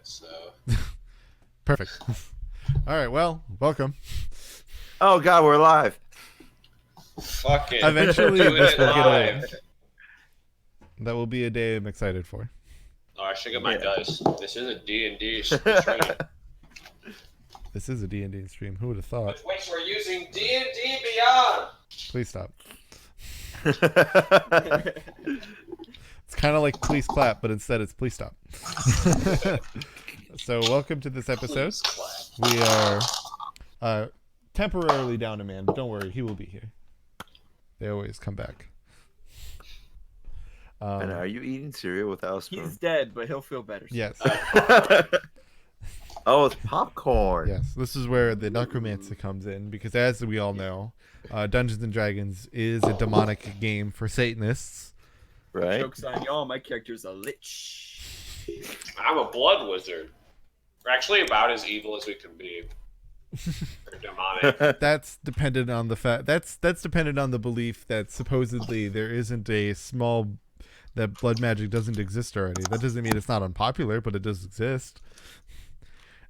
So Perfect. All right, well, welcome. Oh God, we're live. fucking Eventually, doing this it will get live. old. That will be a day I'm excited for. Oh, I should get my Yeah. dice. This is a D&D stream. This is a D&D stream. Who would have thought? Which we're using D&D Beyond. Please stop. It's kind of like please clap, but instead it's please stop. So welcome to this episode. Please clap. We are temporarily down a man, but don't worry, he will be here. They always come back. And are you eating cereal without a spoon? He's dead, but he'll feel better soon. Yes. Oh, it's popcorn. Yes, this is where the necromancer comes in, because as we all know, Dungeons & Dragons is a demonic game for Satanists. Right? Joke's on y'all, my character's a lich. I'm a blood wizard. We're actually about as evil as we can be. Or demonic. That's dependent on the fact that's dependent on the belief that supposedly there isn't that blood magic doesn't exist already. That doesn't mean it's not unpopular, but it does exist.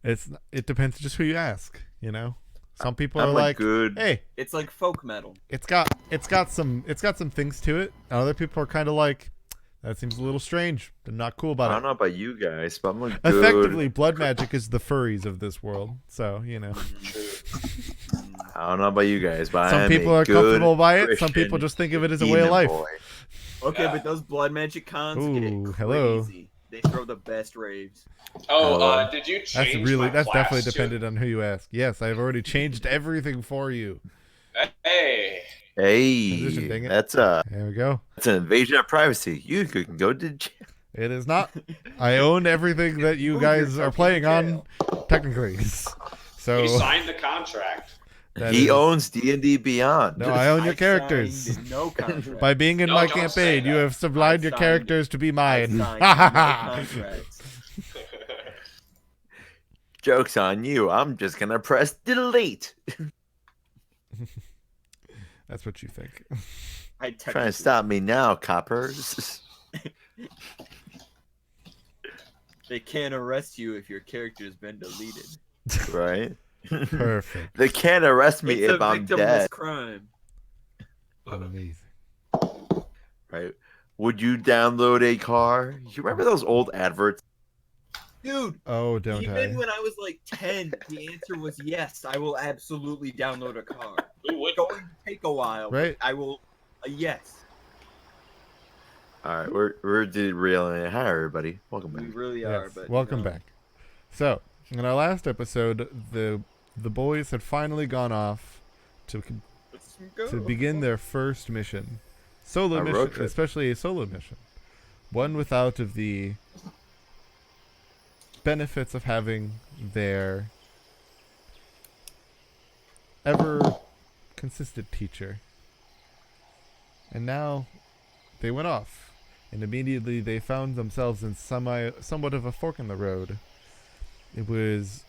It depends just who you ask, you know. Some people are like, "Hey, It's like folk metal. it's got some things to it." And other people are kind of like, "That seems a little strange. They're not cool I about don't it." know about you guys, but I'm a good... Effectively, blood magic is the furries of this world. So, you know. True. I don't know about you guys, but Some I am people a are good comfortable by it. Some Christian people just think of it as a way of demon life. boy. Okay, Yeah. but those blood magic cons Ooh, get crazy. hello. They throw the best raves. Oh, did you That's change my that's class definitely to- dependent on who you ask. Yes, I've already changed everything for you. Hey. Transition, dang Hey, it. that's There we go. an invasion of privacy. You can go to jail. It is not. I own everything that you Move guys are yourself playing to on, jail. technically. So He signed the contract. that He is- owns D&D Beyond. No, I own your I characters. signed no contract. By being in No, my don't say campaign, you that. have supplied I your signed- characters to be I mine. signed no contracts. Joke's on you. I'm just going to press delete. That's what you think. I Trying technically- to stop me now, coppers. They can't arrest you if your character's been deleted. Right? Perfect. They can't arrest me It's if a I'm victimless dead. crime. Amazing. Right? Would you download a car? You remember those old adverts? Dude, Oh, don't even I? when I was like 10, the answer was yes, I will absolutely download a car. Who would? It's going to take a while. but Right. I will. Yes. All right, we're derailing it. Hi, everybody. Welcome We back. really are. Yes, But welcome you know, back. So, in our last episode, the boys had finally gone off to let's go. begin their first mission. Solo A road mission, trip. especially a solo mission. One without of the benefits of having their ever consistent teacher. And now they went off. And immediately they found themselves in somewhat of a fork in the road. It was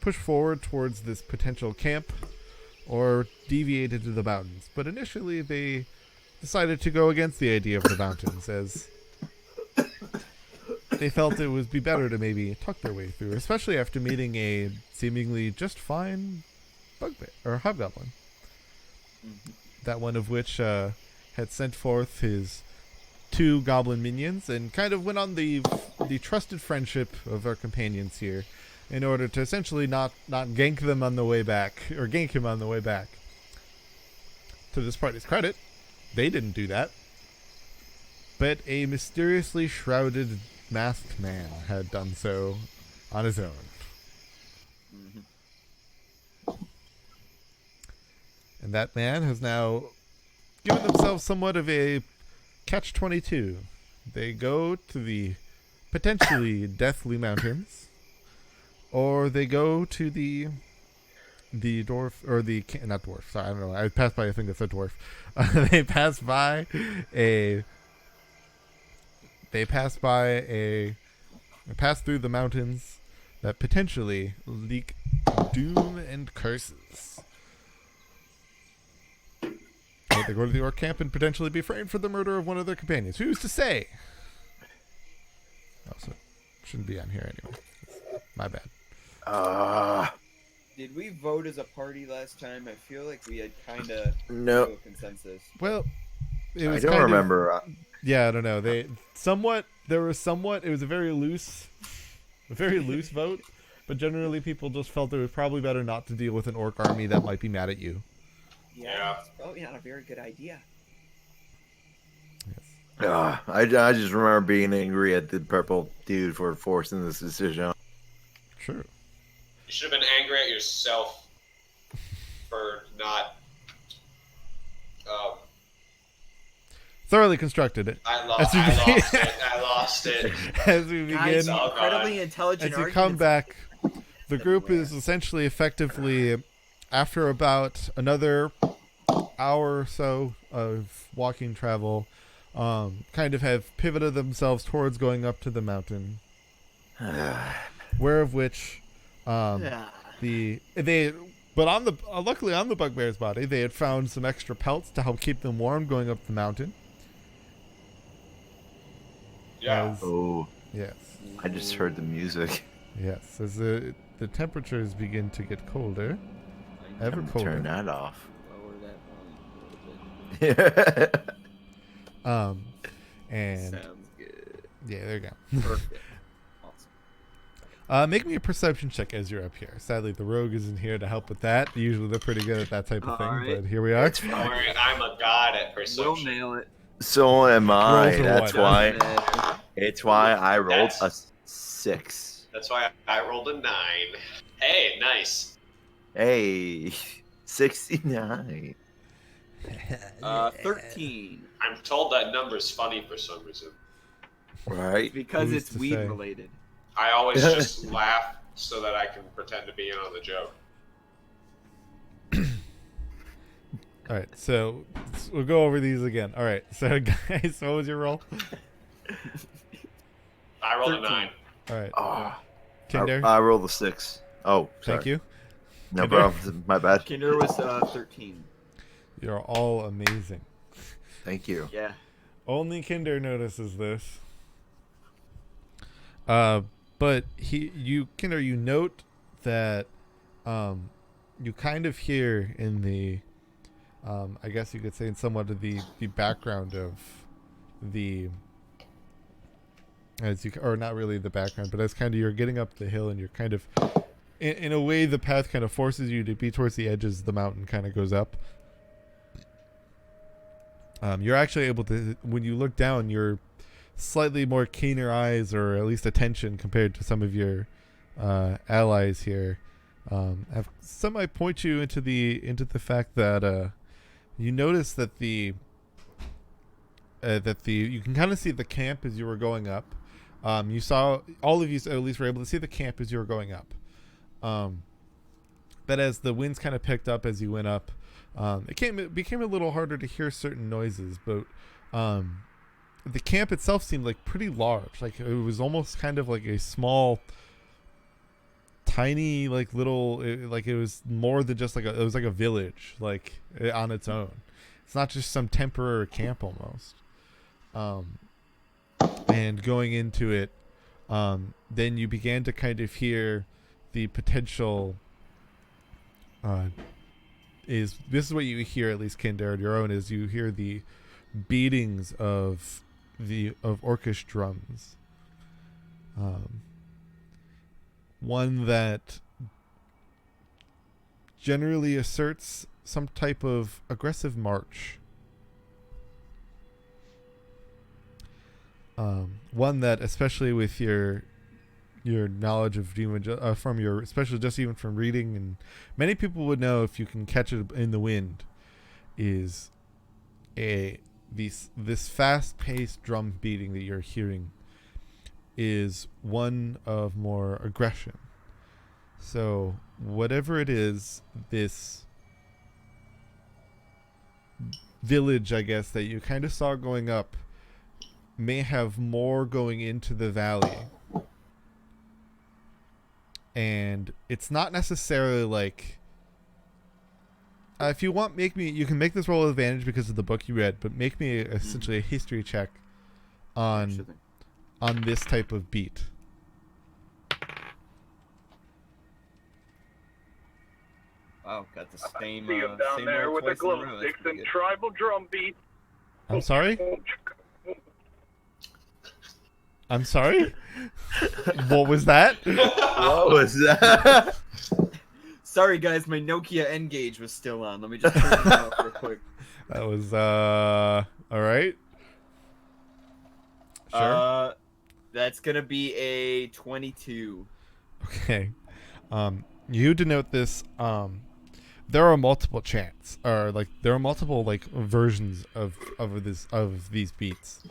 push forward towards this potential camp or deviate into the mountains. But initially they decided to go against the idea of the mountains, as they felt it would be better to maybe tuck their way through, especially after meeting a seemingly just fine bugbear or hobgoblin. That one of which had sent forth his 2 goblin minions and kind of went on the trusted friendship of our companions here in order to essentially not gank them on the way back, or gank him on the way back. To this party's credit, they didn't do that. But a mysteriously shrouded masked man had done so on his own. And that man has now given themselves somewhat of a catch-22. They go to the potentially deathly mountains, or they go to the dwarf, or not dwarf, sorry, I don't know, I passed by a thing that said dwarf. They pass through the mountains that potentially leak doom and curses. They go to the orc camp and potentially be framed for the murder of one of their companions. Who's to say? Also, shouldn't be on here anyway. My bad. Did we vote as a party last time? I feel like we had kind of No. a consensus. Well, it I was don't kind remember. Of, yeah, I don't know. It was a very loose vote, but generally people just felt it was probably better not to deal with an orc army that might be mad at you. Yeah. It's probably not a very good idea. Yes. I just remember being angry at the purple dude for forcing this decision. True. You should have been angry at yourself for not. Thoroughly constructed it. I lost it. As we begin, Guys, Oh, incredibly God. intelligent as you arguments. come back, the group is essentially effectively, after about another hour or so of walking travel, kind of have pivoted themselves towards going up to the mountain. Where of which, luckily on the bugbear's body, they had found some extra pelts to help keep them warm going up the mountain. Yeah. As- Oh, yes. I just heard the music. Yes, as the temperatures begin to get colder, ever I'm gonna colder. turn that off. Lower that volume And Sounds good. yeah, there you go. Perfect. Awesome. Make me a perception check as you're up here. Sadly, the rogue isn't here to help with that. Usually, they're pretty good at that type of thing, Alright. but here we are. Don't worry, I'm a god at We'll perception. nail it. So am I. Roll for That's what? why. It's why I rolled a That's- 6. That's why I rolled a 9. Hey, nice. Hey, 69. 13. I'm told that number's funny for some reason. Right? Because Who's it's to weed say? related. I always just laugh so that I can pretend to be in on the joke. All right, so we'll go over these again. All right, so guys, what was your roll? I rolled 13. a 9. All right, Oh, Kinder, I rolled a 6. Oh, sorry. thank you. No Kinder. problem. My bad. Kinder was 13. You're all amazing. Thank you. Yeah. Only Kinder notices this. But Kinder, you note that, you kind of hear in the, I guess you could say in somewhat of the background of the, or not really the background, but as kind of you're getting up the hill and you're kind of, in a way, the path kind of forces you to be towards the edges. The mountain kind of goes up. You're actually able to, when you look down, you're slightly more keener eyes, or at least attention, compared to some of your allies here. Some might point you into the fact that you notice that you can kind of see the camp as you were going up. You saw, all of you at least were able to see the camp as you were going up. But as the winds kind of picked up as you went up, it became a little harder to hear certain noises, but the camp itself seemed like pretty large. Like it was almost kind of like a small, tiny, like little, like it was more than just it was like a village, like on its own. It's not just some temporary camp almost. And going into it, then you began to kind of hear the potential. This is what you hear, at least Kinder, on your own, is you hear the beatings of orcish drums. One that generally asserts some type of aggressive march. One that, especially with your knowledge of demon, from your, especially just even from reading, and many people would know if you can catch it in the wind, is this fast-paced drum beating that you're hearing is one of more aggression. So whatever it is, this village, I guess, that you kind of saw going up may have more going into the valley. And it's not necessarily like If you want, you can make this roll with advantage because of the book you read, but make me essentially a history check on this type of beat. Wow, got the same. See him down same there roll with the twice in a glow row. That's sticks pretty and good. tribal drum beat. I'm sorry? I'm sorry? What was that? What was that? Sorry, guys, my Nokia N-Gage was still on. Let me just turn it off real quick. That was, all right. Sure. That's gonna be a 22. Okay. You denote this, there are multiple chants, or like there are multiple like versions of these beats.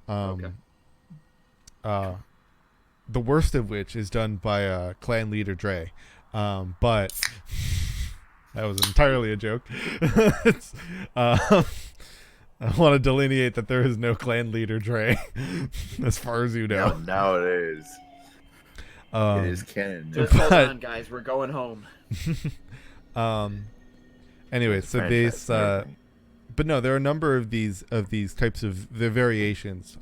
Okay. The worst of which is done by clan leader Dre, but that was entirely a joke. I want to delineate that there is no clan leader Dre, as far as you know. No, now it is. It is canon. Just hold on, guys. We're going home. Anyway, It's a so franchise this, and everything. but no, there are a number of these types of the variations,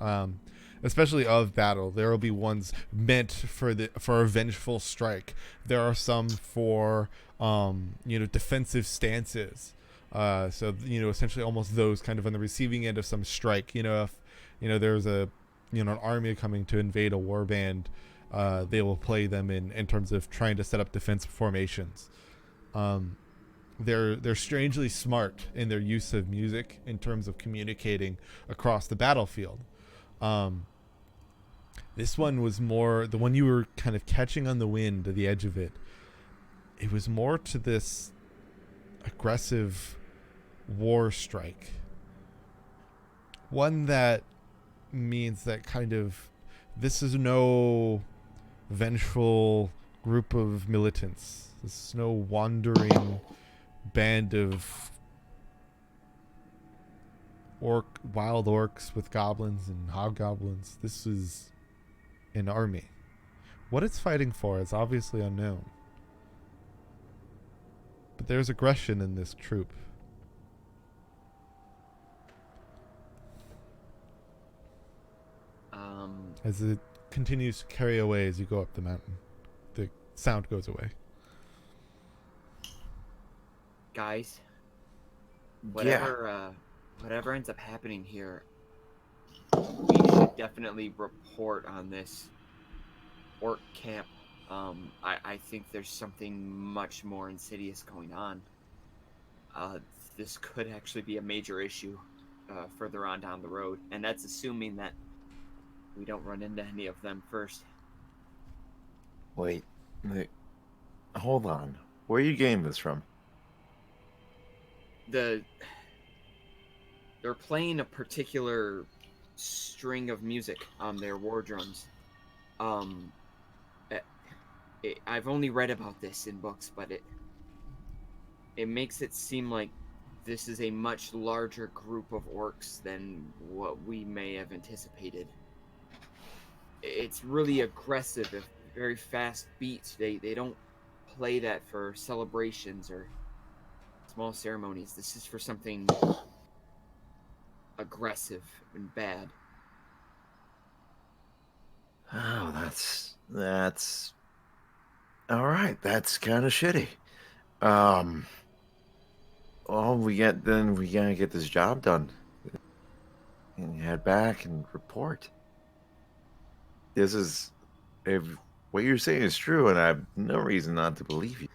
especially of battle. There will be ones meant for a vengeful strike. There are some for defensive stances. So essentially almost those kind of on the receiving end of some strike. If there's an army coming to invade a warband, they will play them in terms of trying to set up defensive formations. They're strangely smart in their use of music in terms of communicating across the battlefield. This one was more the one you were kind of catching on the wind at the edge of it. It was more to this aggressive war strike. One that means that kind of this is no vengeful group of militants. This is no wandering band of wild orcs with goblins and hobgoblins. This is an army. What it's fighting for is obviously unknown. But there's aggression in this troop. As it continues to carry away as you go up the mountain, the sound goes away. Guys, whatever ends up happening here, we should definitely report on this orc camp. I think there's something much more insidious going on. This could actually be a major issue further on down the road, and that's assuming that we don't run into any of them first. Wait, hold on. Where are you getting this from? They're playing a particular string of music on their war drums. I've only read about this in books, but it makes it seem like this is a much larger group of orcs than what we may have anticipated. It's really aggressive, very fast beats. They don't play that for celebrations or small ceremonies. This is for something aggressive and bad. Oh, that's all right. That's kind of shitty. Well, we gotta get this job done and head back and report. If what you're saying is true, and I have no reason not to believe you,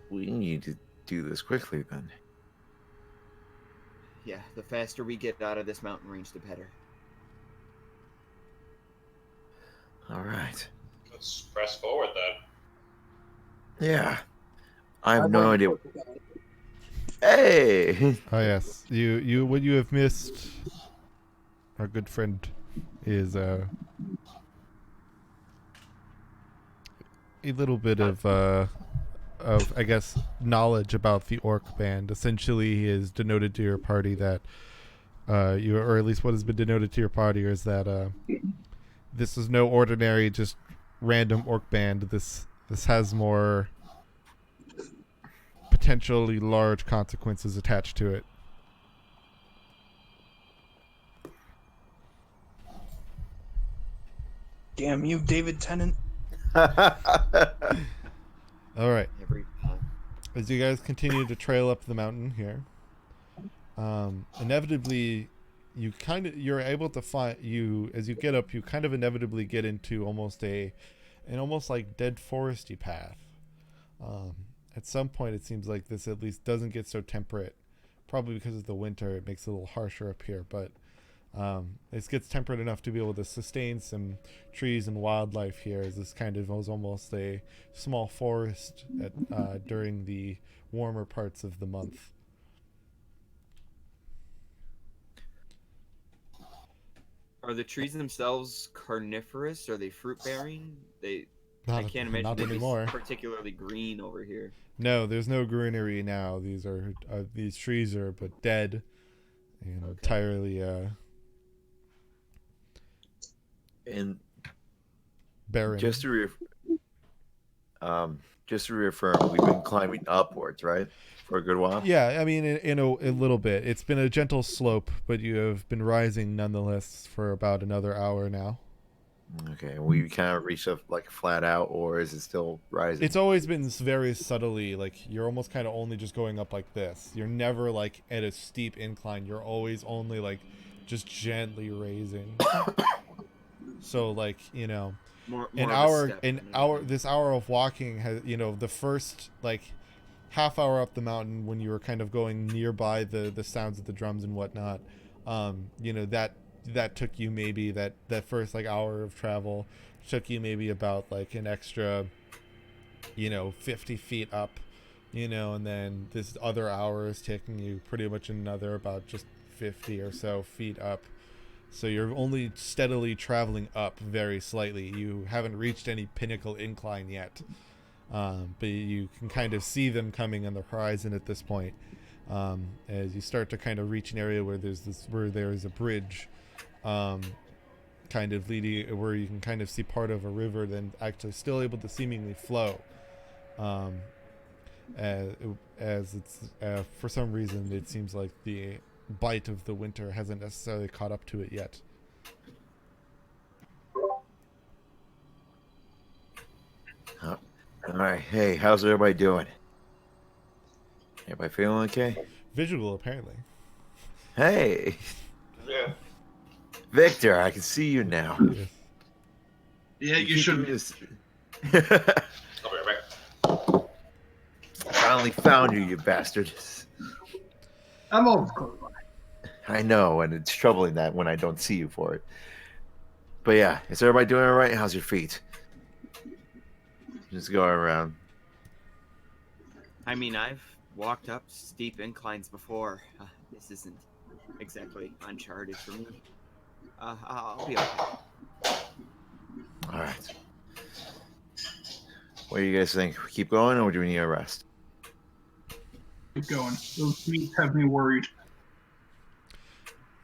we need to do this quickly then. Yeah, the faster we get out of this mountain range, the better. All right. Let's press forward then. Yeah. I have no idea. Hey. Oh yes, you what you have missed, our good friend, is a little bit of I guess knowledge about the orc band. Essentially, he is denoted to your party that or at least what has been denoted to your party is that this is no ordinary just random orc band. This has more potentially large consequences attached to it. Damn you, David Tennant. All right. Every pun. As you guys continue to trail up the mountain here, inevitably, you're able to find as you get up, you kind of inevitably get into an almost like dead foresty path. At some point, it seems like this at least doesn't get so temperate. Probably because of the winter, it makes it a little harsher up here, but it gets temperate enough to be able to sustain some trees and wildlife here, as this kind of was almost a small forest during the warmer parts of the month. Are the trees themselves carnivorous? Are they fruit bearing? I can't imagine not they'd be anymore. particularly green over here. No, there's no greenery now. These trees are but dead and entirely And barren. just to reaffirm, we've been climbing upwards, right, for a good while. Yeah, I mean, in a little bit. It's been a gentle slope, but you have been rising nonetheless for about another hour now. Okay, we kind of reached a flat out, or is it still rising? It's always been very subtly, like you're almost kind of only just going up like this. You're never like at a steep incline. You're always only like just gently raising. So like, you know, this hour of walking has, you know, the first like half hour up the mountain when you were kind of going nearby the sounds of the drums and whatnot, you know, that took you maybe that first like hour of travel took you maybe about like an extra, you know, 50 feet up, you know, and then this other hour is taking you pretty much another about just 50 or so feet up. So you're only steadily traveling up very slightly. You haven't reached any pinnacle incline yet, but you can kind of see them coming on the horizon at this point. As you start to kind of reach an area where there's a bridge, kind of leading, where you can kind of see part of a river, then actually still able to seemingly flow. As it's for some reason it seems like the bite of the winter hasn't necessarily caught up to it yet. All right, hey, how's everybody doing? Everybody feeling okay? Visual, apparently. Hey, Yeah. Victor, I can see you now. Yes. Yeah, you should. I'll be right back. I finally found you, you bastard. I'm always close by. I know, and it's troubling that when I don't see you for it. But yeah, is everybody doing all right? How's your feet? Just going around. I mean, I've walked up steep inclines before. This isn't exactly uncharted for me. I'll be okay. All right. What do you guys think? We keep going, or do we need a rest? Keep going. Those feet have me worried.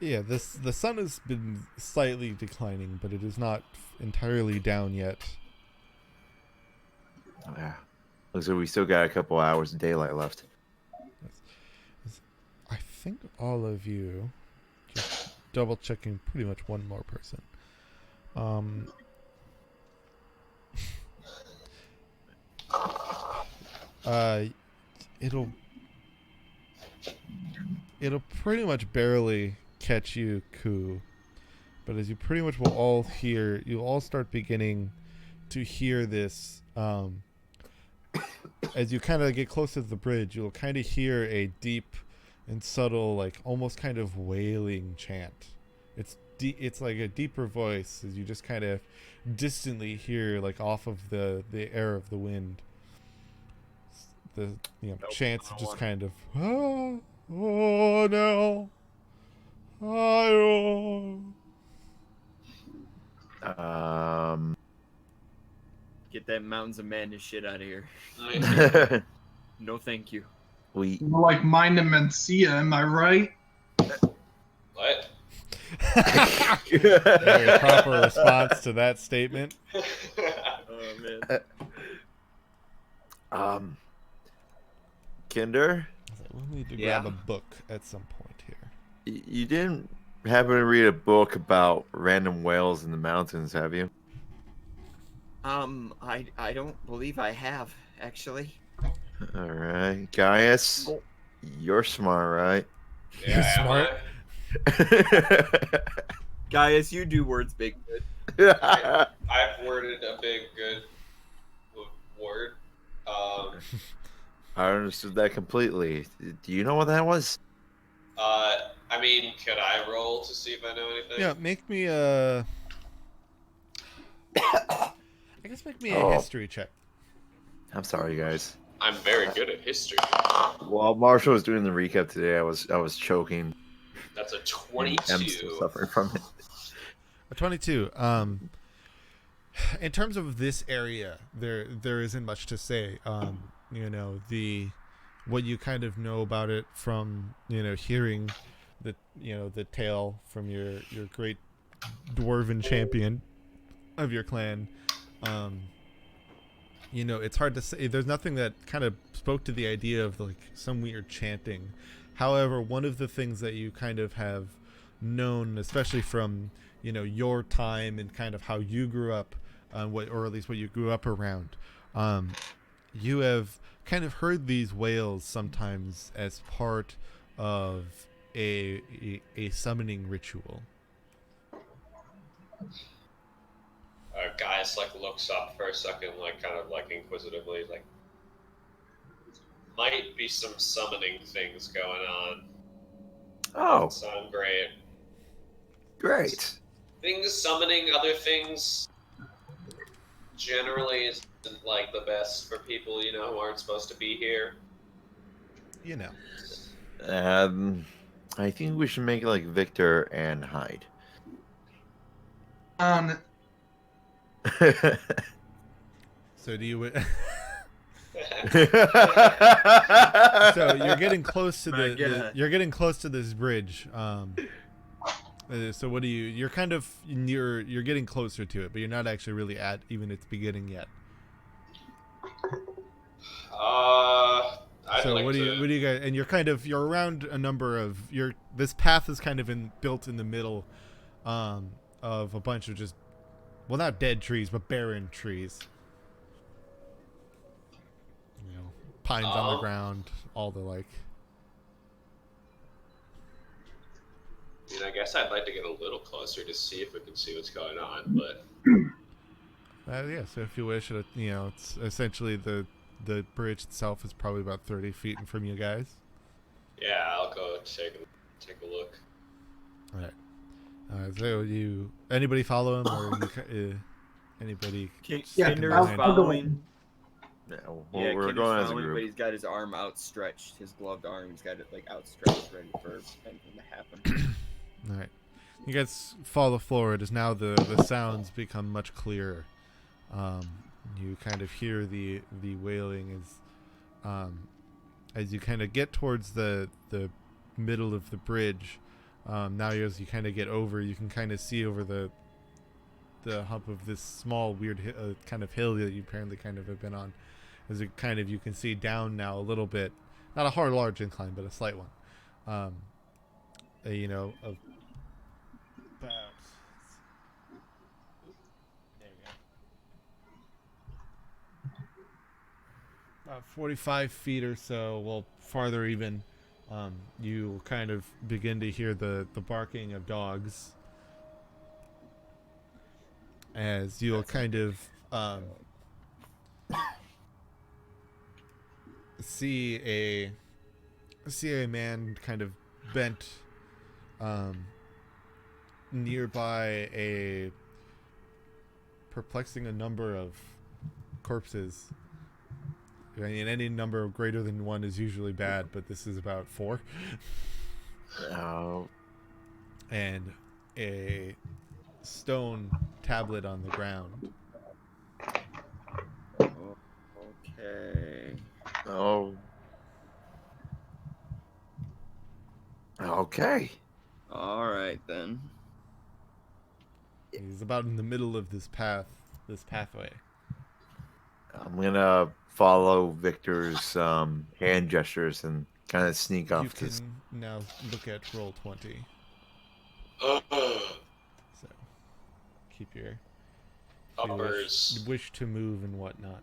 Yeah, the sun has been slightly declining, but it is not entirely down yet. Yeah. Looks like we still got a couple hours of daylight left. I think all of you, just double checking pretty much one more person. It'll pretty much barely catch you, Ku. But as you pretty much will all hear, you'll all start beginning to hear this. As you kind of get closer to the bridge, you'll kind of hear a deep and subtle, like almost kind of wailing chant. It's like a deeper voice as you just kind of distantly hear, like off of the air of the wind. The chants just kind of oh no. Get that Mountains of Madness shit out of here. No, thank you. we More like Mind and Mencia, am I right? What? Very proper response to that statement. Oh man. Kinder, We'll need to Yeah? grab a book at some point here. you didn't happen to read a book about random whales in the mountains, have you? I don't believe I have, actually. All right, Gaius, you're smart, right? You're Yeah, am smart. I? Gaius, you do words big good. I've worded a big good word. I understood that completely. Do you know what that was? I mean, could I roll to see if I know anything? Yeah, make me I guess make me a Oh, history check. I'm sorry, guys. I'm very good at history. While Marshall was doing the recap today, I was choking. That's a And I'm still 22. suffering from it. A 22. In terms of this area, there isn't much to say. You know, what you kind of know about it from, you know, hearing the tale from your great dwarven champion of your clan. You know, it's hard to say. There's nothing that kind of spoke to the idea of like some weird chanting. However, one of the things that you kind of have known, especially from, you know, your time and kind of how you grew up, or at least what you grew up around, you have kind of heard these wails sometimes as part of a summoning ritual. Gaius like looks up for a second, like kind of like inquisitively, like might be some summoning things going on. Oh, Sound great. great. Things summoning other things generally isn't like the best for people, you know, who aren't supposed to be here. You know. I think we should make it like Victor and Hyde. So do you? So you're getting close to you're getting close to this bridge. So what do you? You're kind of you're getting closer to it, but you're not actually really at even its beginning yet. I'd So like what do to. you guys? And you're around a number of this path is kind of built in the middle, of a bunch of just, well, not dead trees but barren trees. You know, pines on the ground, all the like. I mean, I guess I'd like to get a little closer to see if we can see what's going on, but Yeah, so if you wish, you know, it's essentially the bridge itself is probably about 30 feet from you guys. yeah, I'll go take a look. All right. So anybody follow him, or anybody? Kinder's I'll go following. Yeah, Yeah, we're Kinder's going as a following, but group. he's got his arm outstretched, his gloved arm. He's got it like outstretched, ready for anything to happen. All right. You guys follow forward as now the sounds become much clearer. You kind of hear the wailing as you kind of get towards the middle of the bridge. Now as you kind of get over, you can kind of see over the hump of this small weird kind of hill that you apparently kind of have been on. As it kind of, you can see down now a little bit, not a large incline, but a slight one. You know, of about, there we go, about 45 feet or so, well, farther even. You kind of begin to hear the barking of dogs, as you'll kind of see a man kind of bent nearby perplexing a number of corpses. I mean, any number greater than one is usually bad, but this is about 4. Oh, And a stone tablet on the ground. Okay. oh. Okay. All right then. He's about in the middle of this pathway. I'm gonna follow Victor's hand gestures and kind of sneak You off to. can now look at roll 20. Ugh. So keep your if you Uppers. wish to move and whatnot.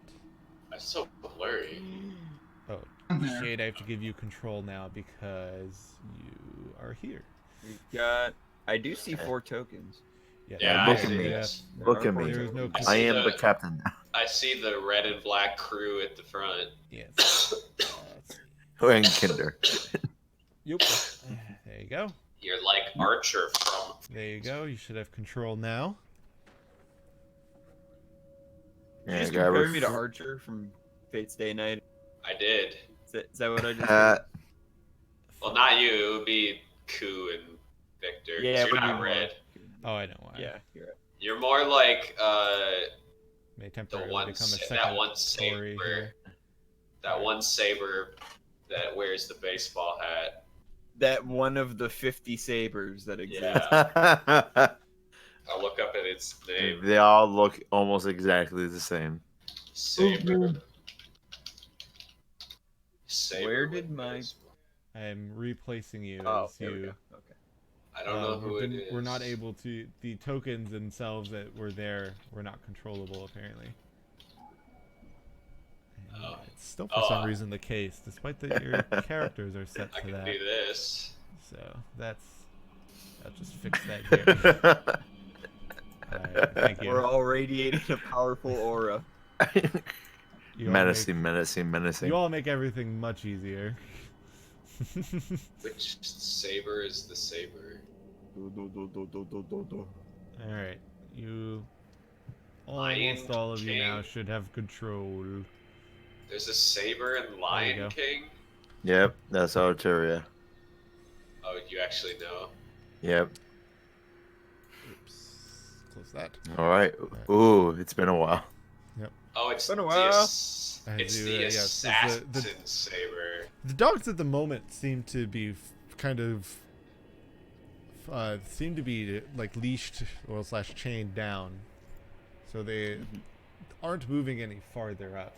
That's so blurry. Oh, I'm there. Shade, I have to give you control now because you are here. We've got. I do see 4 tokens. Yeah, look I at see me. this. Look at me. There There's no I am the captain now. I see the red and black crew at the front. Yes. And Kinder. Yep. There you go. You're like Archer from. There you go. You should have control now. Did you Yeah, just guy compare ref- me to Archer from Fate's Day Night? I did. Is that what I just Uh, Well, not you. It would be Ku and Victor. 'cause Yeah, it you're would be not more. red. Oh, I know why. Yeah, you're right. You're more like May the temporarily one become a that second one story saber. here. That one saber that wears the baseball hat. That one of the 50 sabers that exist. Yeah. I'll look up at its name. they all look almost exactly the same. Saber. Saber. Where with did my- baseball. I'm replacing you Oh, as there we you. go. Okay. I don't know who it is. We're not able to. The tokens themselves that were there were not controllable, apparently. And Oh. it's still for some reason the case, despite that your characters are set I to can that. do this. So I'll just fix that here. Alright, thank you. We're all radiating a powerful aura. You all menacing, menacing, menacing. You all make everything much easier. Which saber is the saber? Alright, you. Lion Almost all of you King. now should have control. There's a saber in There you Lion go. King. Yep, that's Arturia. Oh, you actually know. Yep. Oops. Close that. All right. Ooh, it's been a while. Oh, it's Been a the while. it's the yes, it's assassin the- saber. The dogs at the moment seem to be kind of seem to be like leashed or slash chained down, so they aren't moving any farther up.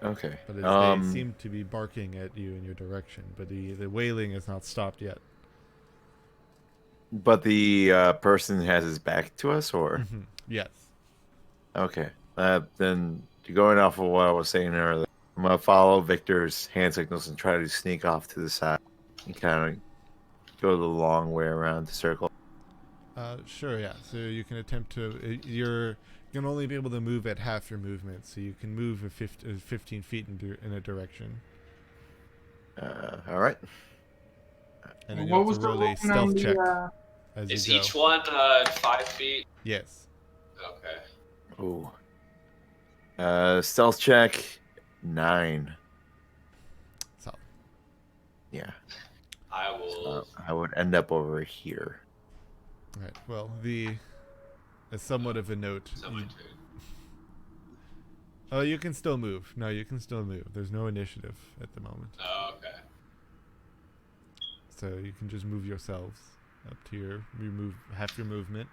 Okay. But they seem to be barking at you in your direction. But the wailing has not stopped yet. But the person has his back to us, or Yes. okay. Then going off of what I was saying earlier, I'm gonna follow Victor's hand signals and try to sneak off to the side and kind of go the long way around the circle. Sure. Yeah. So you can attempt to. You can only be able to move at half your movement, so you can move 15 feet in a direction. All right. And then you What have was to the roll a rolling on stealth the, check as Is you go. each one 5 feet? Yes. Okay. Ooh. Stealth check 9. Solid. Yeah. I will. I would end up over here. All right. Well, as somewhat of a note. It's not my turn. Oh, you can still move. No, you can still move. There's no initiative at the moment, Oh, okay. so you can just move yourselves up to you move half your movement.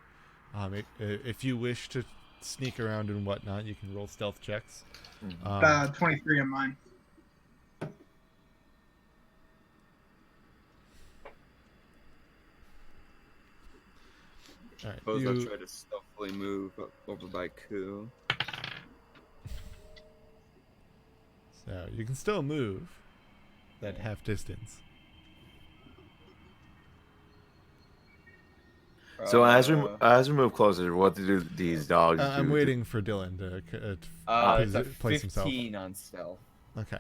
If you wish to sneak around and whatnot, you can roll stealth checks. 23 on mine. All right. Suppose I'll try to stealthily move up over by Ku. So you can still move that half distance. So as we move closer, what do these dogs do? I'm waiting for Dylan to it's a place himself. 15 on stealth. Okay.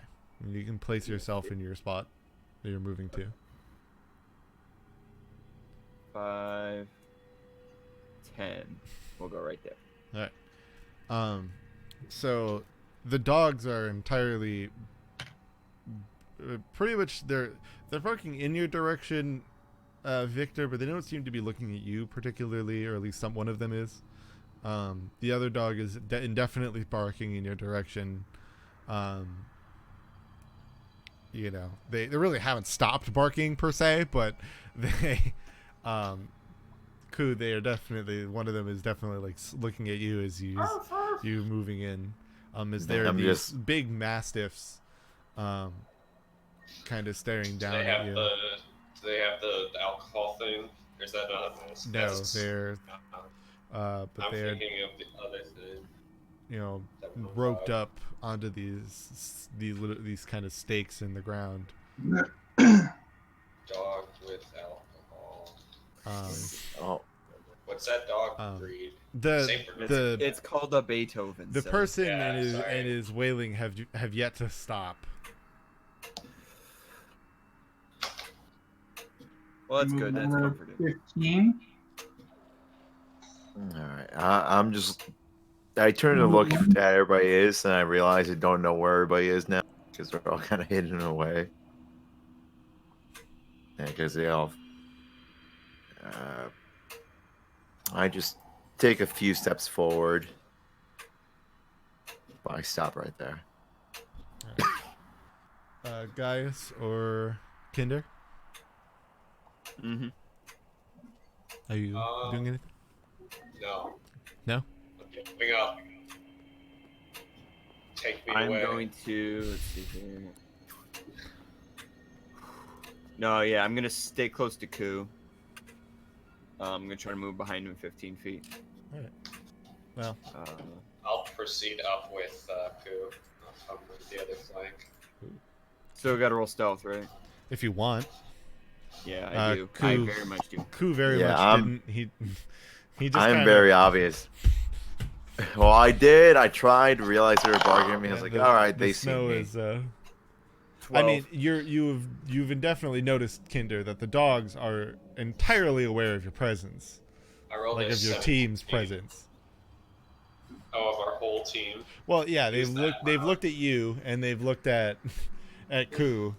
You can place yourself in your spot that you're moving to. 5, 10. We'll go right there. All right. So the dogs are entirely, pretty much they're barking in your direction, Victor, but they don't seem to be looking at you particularly, or at least one of them is. The other dog is indefinitely barking in your direction. You know, they really haven't stopped barking per se, but they, Ku, they are definitely, one of them is definitely like looking at you as you moving in. Is there I'm these just- big mastiffs, kind of staring Do down they at have you. the alcohol thing? Or is that not this? No, they're but I'm they're thinking of the other thing. you know, roped up onto these kind of stakes in the ground. Dog with alcohol. Oh, What's that dog breed? The the It's called a Beethoven. the so- person Yeah, and sorry. his wailing have yet to stop. Well, that's good. That's Number comforting. 15. all right. I'm just. I turn to look at everybody is, and I realize I don't know where everybody is now because they're all kind of hidden away. Yeah, because they all. I just take a few steps forward. But I stop right there. Gaius or Kinder, Mm-hmm. are you doing anything? No. No. Okay, coming up. Take me I'm away. going to. Let's see here. No, yeah, I'm gonna stay close to Ku. I'm gonna try to move behind him 15 feet. All right. Well, I'll proceed up with Ku on the other flank. still got to roll stealth, right? if you want, Yeah, I do. Ku- I very much do. Ku very Yeah, much I'm- didn't. He just. I'm kinda, very obvious. Well, I did. I tried. Realized they were bargaining at me. I was like, the- all right, the they see snow me. is. 12. I mean, you've indefinitely noticed, Kinder, that the dogs are entirely aware of your presence, I rolled like a of your 17. team's presence. Oh, of our whole team. Well, yeah, they've Who's looked. that? They've looked at you, and they've looked at Ku.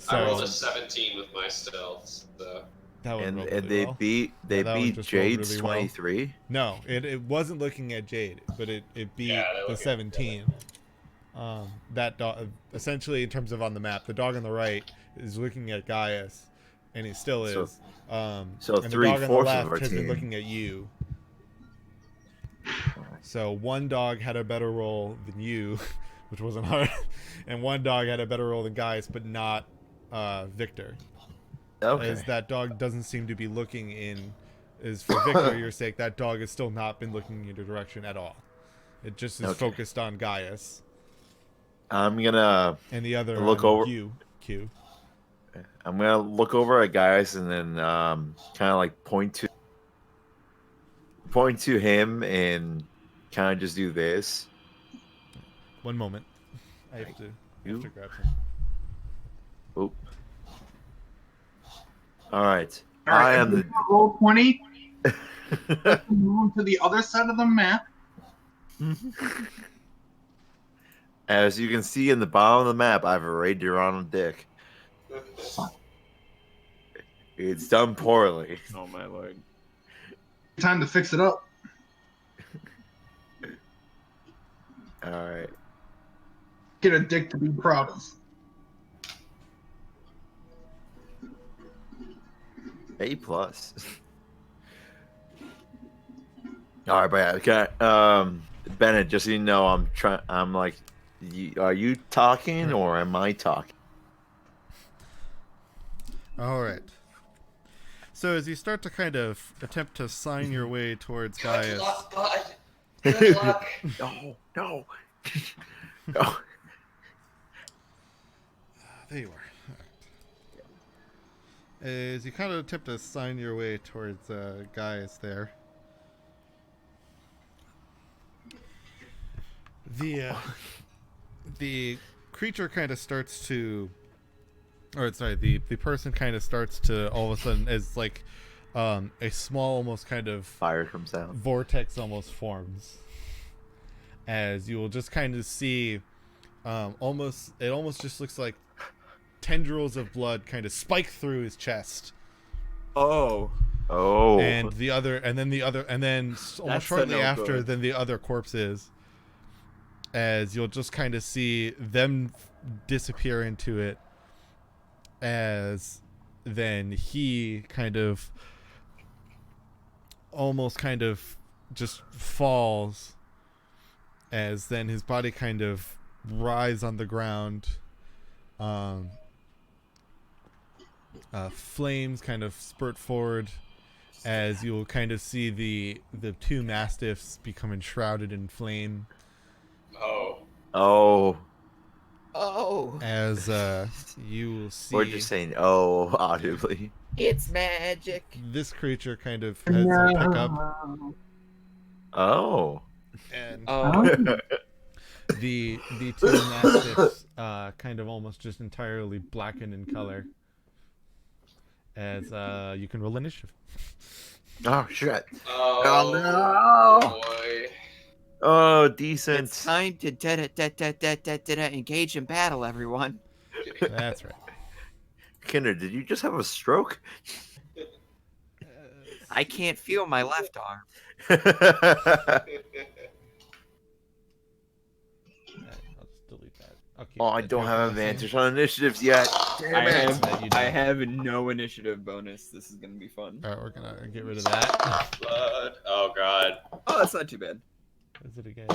I rolled So a 17 with my stealth. So. that one And rolled and really they well. beat Yeah, that one beat just rolled Jade's really well. 23. No, it wasn't looking at Jade, but it beat Yeah, they're the looking 17. That dog, essentially, in terms of on the map, the dog on the right is looking at Gaius, and he still is. So- so and the dog on the 3/4 of left our has been team. looking at you. So one dog had a better roll than you, which wasn't hard, and one dog had a better roll than Gaius, but not Victor. Okay. As that dog doesn't seem to be looking in, is for Victor, your sake, that dog has still not been looking in your direction at all. It just is Okay. focused on Gaius I'm gonna and the other Look on over- you, Q. look over at guys and then kind of like point to him and kind of just do this. One moment. I have to You? grab some. Oop. All right. All right, I am the. roll 20. Let's move to the other side of the map. As you can see in the bottom of the map, I have a reindeer on a dick. It's done poorly. Oh my lord. Time to fix it up. All right. Get a dick to be proud of. A plus. All right, but yeah, okay. Bennett, just so you know, I'm like, are you talking or am I talking? All right. So as you start to kind of attempt to sign your way towards Gaius, bud. Good luck. No, no, no. there you are. All right. As you kind of attempt to sign your way towards Gaius there, the creature kind of starts to, or sorry, the person kind of starts to all of a sudden, as like a small, almost kind of Fire comes out. vortex almost forms, as you will just kind of see, it almost just looks like tendrils of blood kind of spike through his chest, Oh. Oh. and then almost That's shortly no after, good. then the other corpses, as you'll just kind of see them disappear into it, as then he kind of almost kind of just falls as then his body kind of writhes on the ground. Flames kind of spurt forward as you'll kind of see the two mastiffs become enshrouded in flame. Oh. Oh. Oh, As you will see, We're just saying oh audibly. it's magic. this creature kind of heads to pick up, Oh. and Oh, the two mastiffs kind of almost just entirely blacken in color. As you can roll initiative. Oh shit. Oh, no. boy. Oh, decent. it's time to engage in battle, everyone. That's right. Kinder, did you just have a stroke? I can't feel my left arm. I'll just delete that. Okay. Oh, I don't have advantage on initiatives yet. Damn I it. have, I have no initiative bonus. This is gonna be fun. All right, we're gonna get rid of that. Blood. Oh, God. Oh, that's not too bad. What is it again?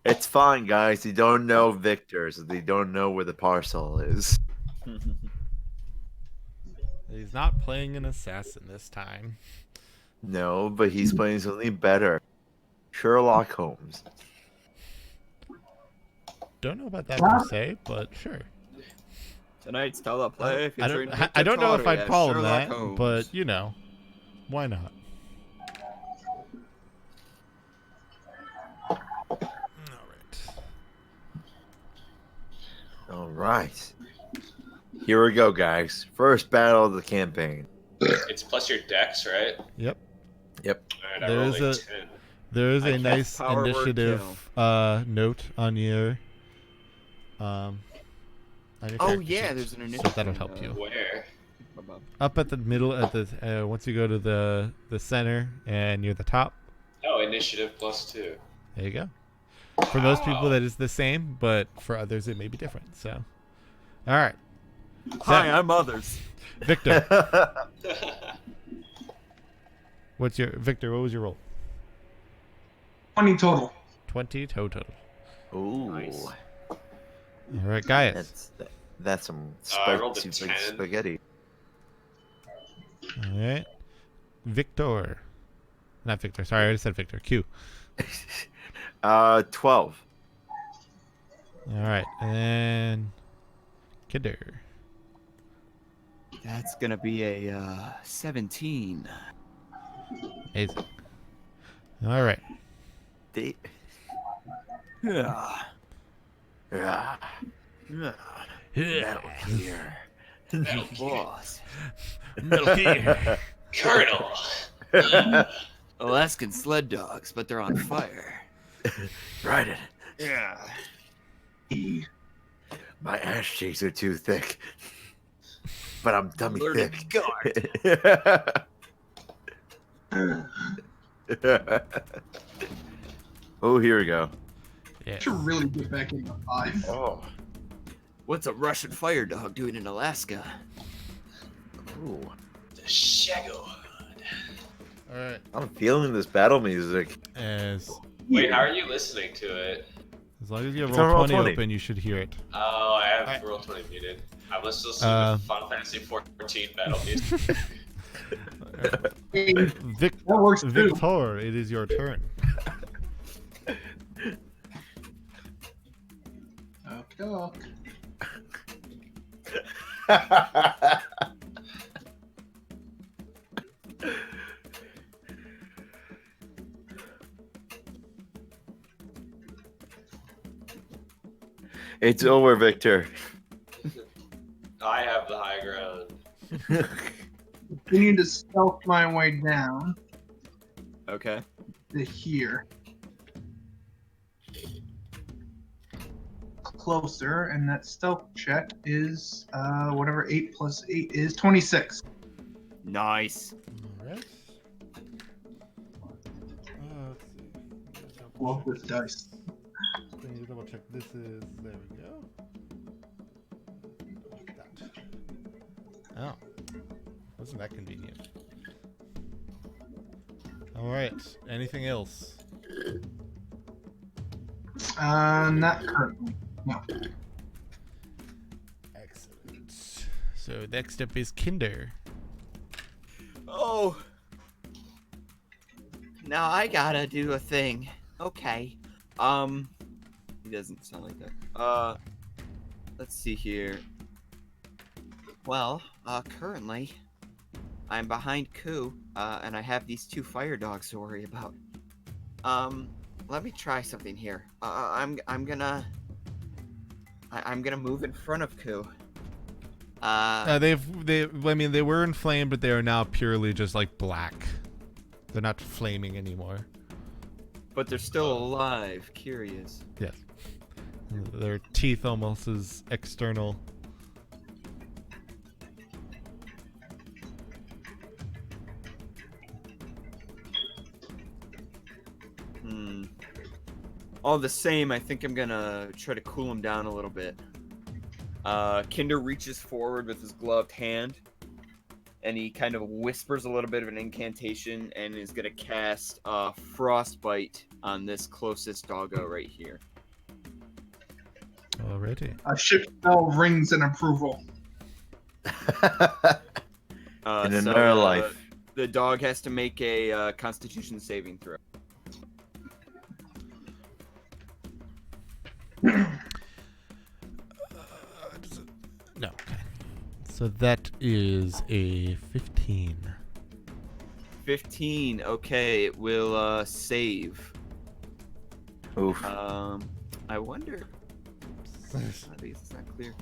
It's fine, guys. They don't know Victor, so they don't know where the parcel is. He's not playing an assassin this time. No, but he's playing something better. Sherlock Holmes. Don't know about that per se, but sure. Tonight's teleplay. I don't know if I'd call him that, but you know, why not? All right. Here we go, guys. First battle of the campaign. It's plus your dex, right? Yep. Yep. Alright, I There rolled is a a- 10. There is I a cast nice Power Word initiative note on your on your Oh character yeah, sheet, there's an so initiative. that'll help you. Where? Up at the middle, at the once you go to the center and near the top, Oh, initiative plus 2. there you go. For most people, Wow. that is the same, but for others, it may be different. So, all right, Hi, I'm others. Victor. What was your roll? 20 total. 20 total. Ooh. Nice. All right, Gaius. That's some I rolled a spicy 10. spaghetti. All right, Victor. Not Victor. Sorry, I already said Victor. Q. 12. All right, and then Kidder. That's gonna be a 17. Amazing. All right. They- Yeah. Ah. Metal Gear. Metal Boss. Metal Gear. Colonel. Alaskan sled dogs, but they're on fire. Ride it. Yeah. My ass cheeks are too thick. But I'm dummy Learning thick. guard. Oh, here we go. Yeah. Should really get back into 5. Oh. What's a Russian fire dog doing in Alaska? Ooh. The Shago. All right. I'm feeling this battle music. As Wait, how are you listening to it? long as you have It's on roll 20 Roll20. open, you should hear it. Oh, I have Alright. roll 20 muted. I was listening to Final Fantasy 14 battle music. Hey, Vic, that works too. Victor, it is your turn. Okay. It's over, Victor. I have the high ground. Continue to stealth my way down Okay. to here. Closer, and that stealth check is whatever 8 plus 8 is 26. Nice. All right. Let's see. Well, with dice. Let me double check. This is. There we go. Like that. Oh. Wasn't that convenient? All right. Anything else? Not currently. No. Excellent. So next up is Kinder. Oh. Now I gotta do a thing. Okay. He doesn't sound like that. Let's see here. Well, currently, I'm behind Ku, and I have these 2 fire dogs to worry about. Let me try something here. I'm gonna move in front of Ku. I mean, they were inflamed, but they are now purely just like black. They're not flaming anymore. But they're still alive. Curious. Yes. Their teeth almost as external. All the same, I think I'm gonna try to cool him down a little bit. Kinder reaches forward with his gloved hand, and he kind of whispers a little bit of an incantation, and is gonna cast Frostbite on this closest doggo right here. Already. A ship's bell rings in approval. In another life. The dog has to make a Constitution saving throw. No. Okay. So that is a 15. 15. Okay, it will save. Oof. I wonder. I think it's not clear.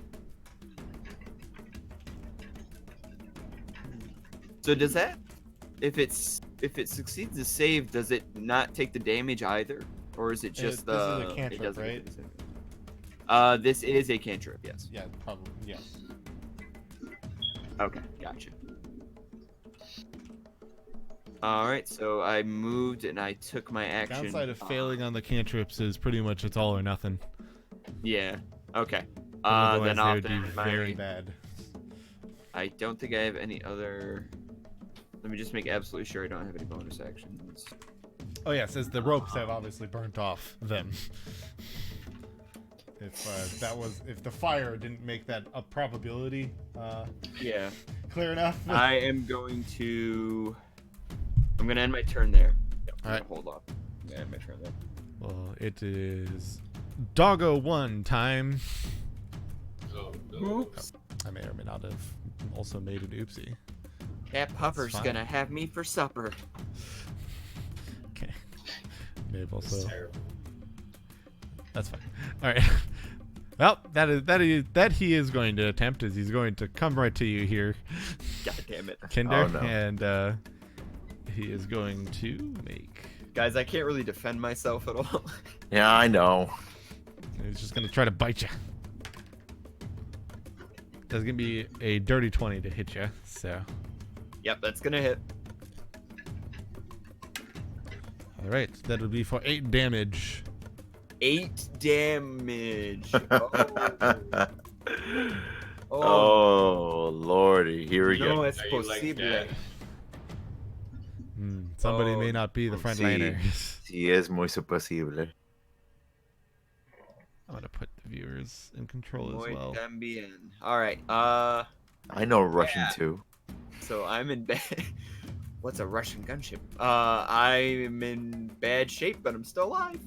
So does that, if it succeeds the save, does it not take the damage either, or is it just this is a it cantrip, doesn't right? take the save? This is a cantrip. Yes. Yeah, probably. Yes. Okay, gotcha. All right, so I moved and I took my action. Downside of failing on the cantrips is pretty much it's all or nothing. Yeah. Okay. Otherwise, Then they I'll would be then very bad. I don't think I have any other. Let me just make absolutely sure I don't have any bonus actions. Oh yes, as the ropes have obviously burnt off them. If the fire didn't make that a probability, Yeah. clear enough. I'm gonna end my turn there. Yep, All right. Hold on. I'm gonna end my turn there. Well, it is Doggo 1 time. Oh, no. Oops. I may or may not have also made an oopsie. That pupper's fine. gonna have me for supper. Okay. May have This is also. terrible. That's fine. All right. Well, that he is going to attempt is he's going to come right to you here, God damn it. Kinder, Oh, no. and he is going to make. Guys, I can't really defend myself at all. Yeah, I know. He's just gonna try to bite you. That's gonna be a dirty 20 to hit you. So, Yep, that's gonna hit. all right, that would be for 8 damage. 8 damage. Oh, Oh, lordy. Here we no go. es Are you, like, posible. dead? Somebody Oh, may not be the let's front see. liner. Si es muy posible. I'm gonna put the viewers in control Muy as well. también. All right. I know Russian Yeah. too. So I'm in bad. What's a Russian gunship? I'm in bad shape, but I'm still alive.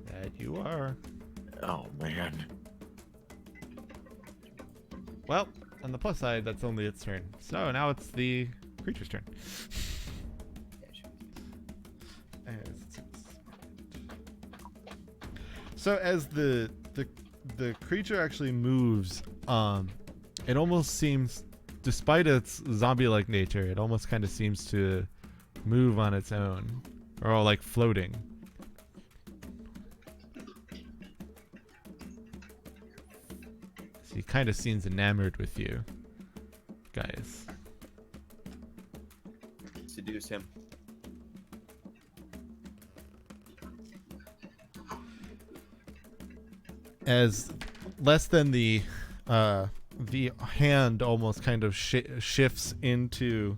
That you are. Oh, man. Well, on the plus side, that's only its turn. So now it's the creature's turn. So as the creature actually moves, it almost seems, despite its zombie-like nature, it almost kind of seems to move on its own, or like floating. So he kind of seems enamored with you, guys. Seduce him. As less than the hand almost kind of shifts into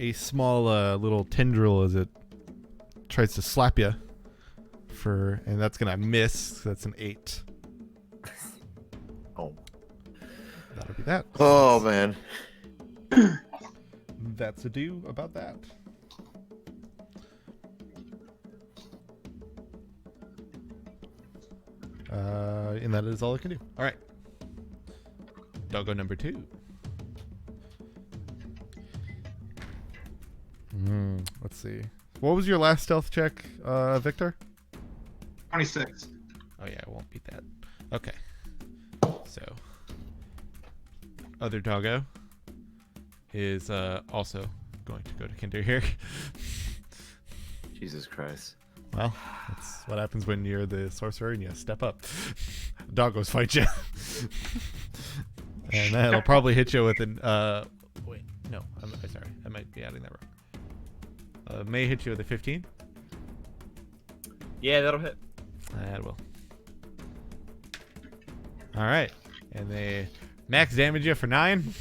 a small little tendril as it tries to slap you and that's gonna miss. That's an 8. Oh. That'll be that. Oh man. That's a do about that. And that is all I can do. All right. Doggo number 2. Let's see. What was your last stealth check, Victor? 26. Oh yeah, I won't beat that. Okay. So, other doggo is also going to go to Kinder here. Jesus Christ. Well, that's what happens when you're the sorcerer and you step up. Doggos fight you. And that'll probably hit you with an wait, no, I'm sorry. I might be adding that wrong. May hit you with a 15. Yeah, that'll hit. That will. All right, and they max damage you for 9.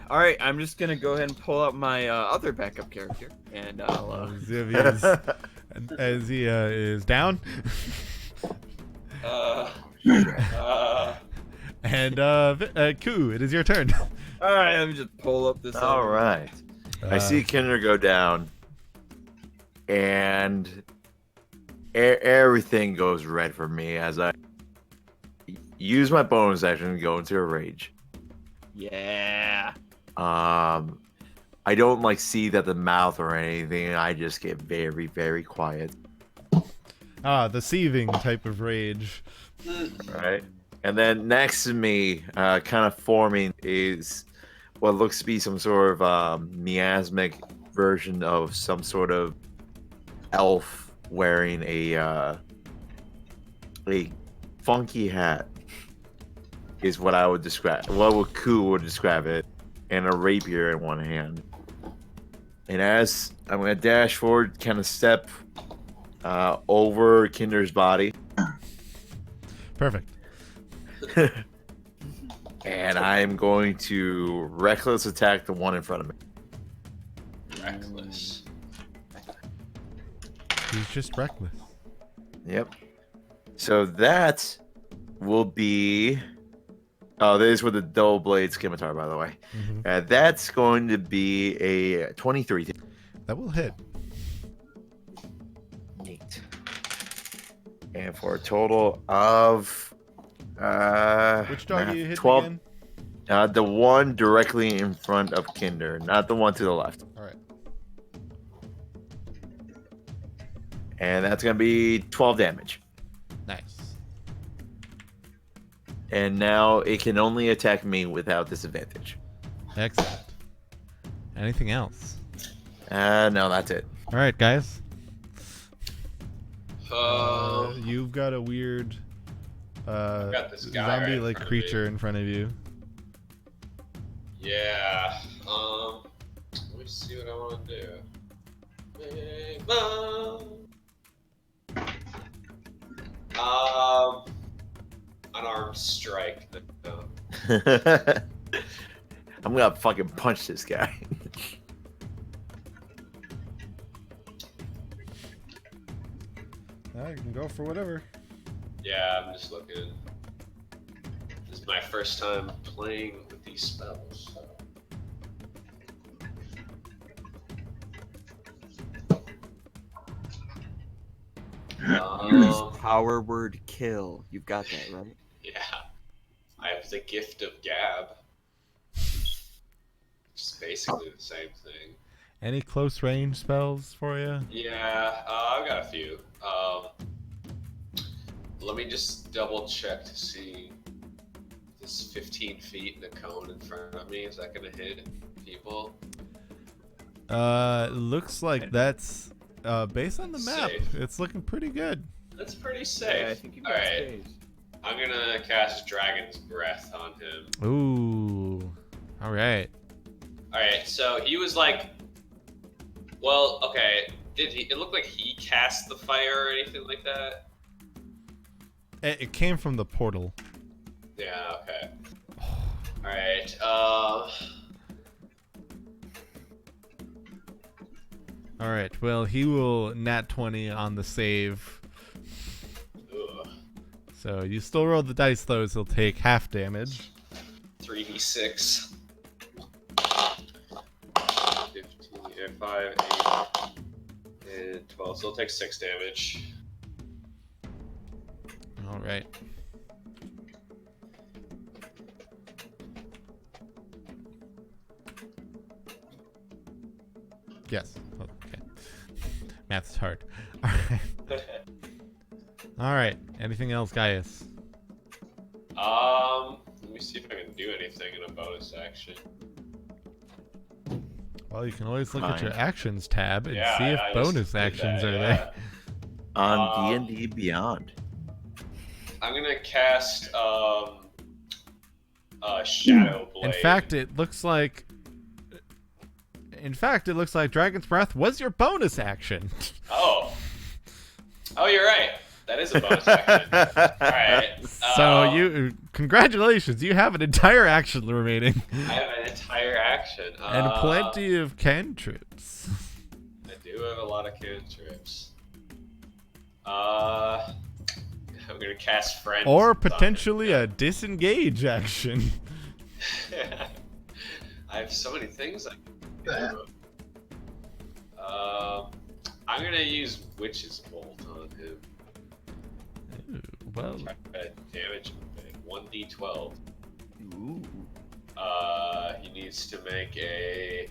All right, I'm just gonna go ahead and pull out my other backup character, and I'll. As he is down. And Ku, it is your turn. All right, let me just pull up this. All right. I see Kinder go down, and everything goes red for me as I use my bonus action to go into a rage. Yeah. I don't like see that the mouth or anything. I just get very, very quiet. The seething type of rage. Right. And then next to me, kind of forming, is what looks to be some sort of miasmic version of some sort of elf wearing a funky hat. Is what I would describe. What would Ku would describe it, and a rapier in one hand. And as I'm gonna dash forward, kind of step over Kinder's body. Perfect. And I am going to reckless attack the one in front of me. Reckless. He's just reckless. Yep. So that will be. Oh, this is with the double blade scimitar, by the way. Mm-hmm. That's going to be a 23. That will hit. Neat. And for a total of Which dog are you hitting 12. again? The one directly in front of Kinder, not the one to the left. All right. And that's going to be 12 damage. Nice. And now it can only attack me without disadvantage. Excellent. Anything else? No, that's it. All right, guys. You've You've got a weird got this guy right in zombie-like front of creature me. in front of you. Yeah. Let me see what I want to do. Unarmed strike. No. I'm gonna fucking punch this guy. You can go for whatever. Yeah, I'm just looking. This is my first time playing with these spells. So. Power word kill. You've got that, right? Yeah. I have the gift of gab. It's basically the same thing. Any close range spells for you? Yeah, I've got a few. Let me just double check to see this 15 feet in a cone in front of me. Is that gonna hit people? Looks like that's based on the map. Safe. It's looking pretty good. That's pretty safe. Yeah, I think you've got Alright, space. I'm gonna cast Dragon's Breath on him. Ooh. All right. Alright, so he was like, well, okay, it look like he cast the fire or anything like that? It came from the portal. Yeah, okay. Alright, All right. Well, he will nat 20 on the save. Ugh. So you still roll the dice, though. So he'll take half damage. 3d6. 15, 5, 8, and 12. So he'll take 6 damage. All right. Yes. Okay. Math's hard. All right. All right. Anything else, Gaius? Let me see if I can do anything in a bonus action. Well, you can always look at Fine. your actions tab and Yeah, see if I just bonus did actions that, are yeah. there. On D&D Beyond. I'm gonna cast Shadow Blade. In fact, it looks like Dragon's Breath was your bonus action. Oh, you're right. That is a bonus action. All right. So congratulations, you have an entire action remaining. I have an entire action. And plenty of cantrips. I do have a lot of cantrips. I'm gonna cast Friend. Or potentially a disengage action. I have so many things I can do. I'm gonna use Witch's Bolt on him. Ooh, well, Try to damage him a bit. 1d12. Ooh. He needs to make a.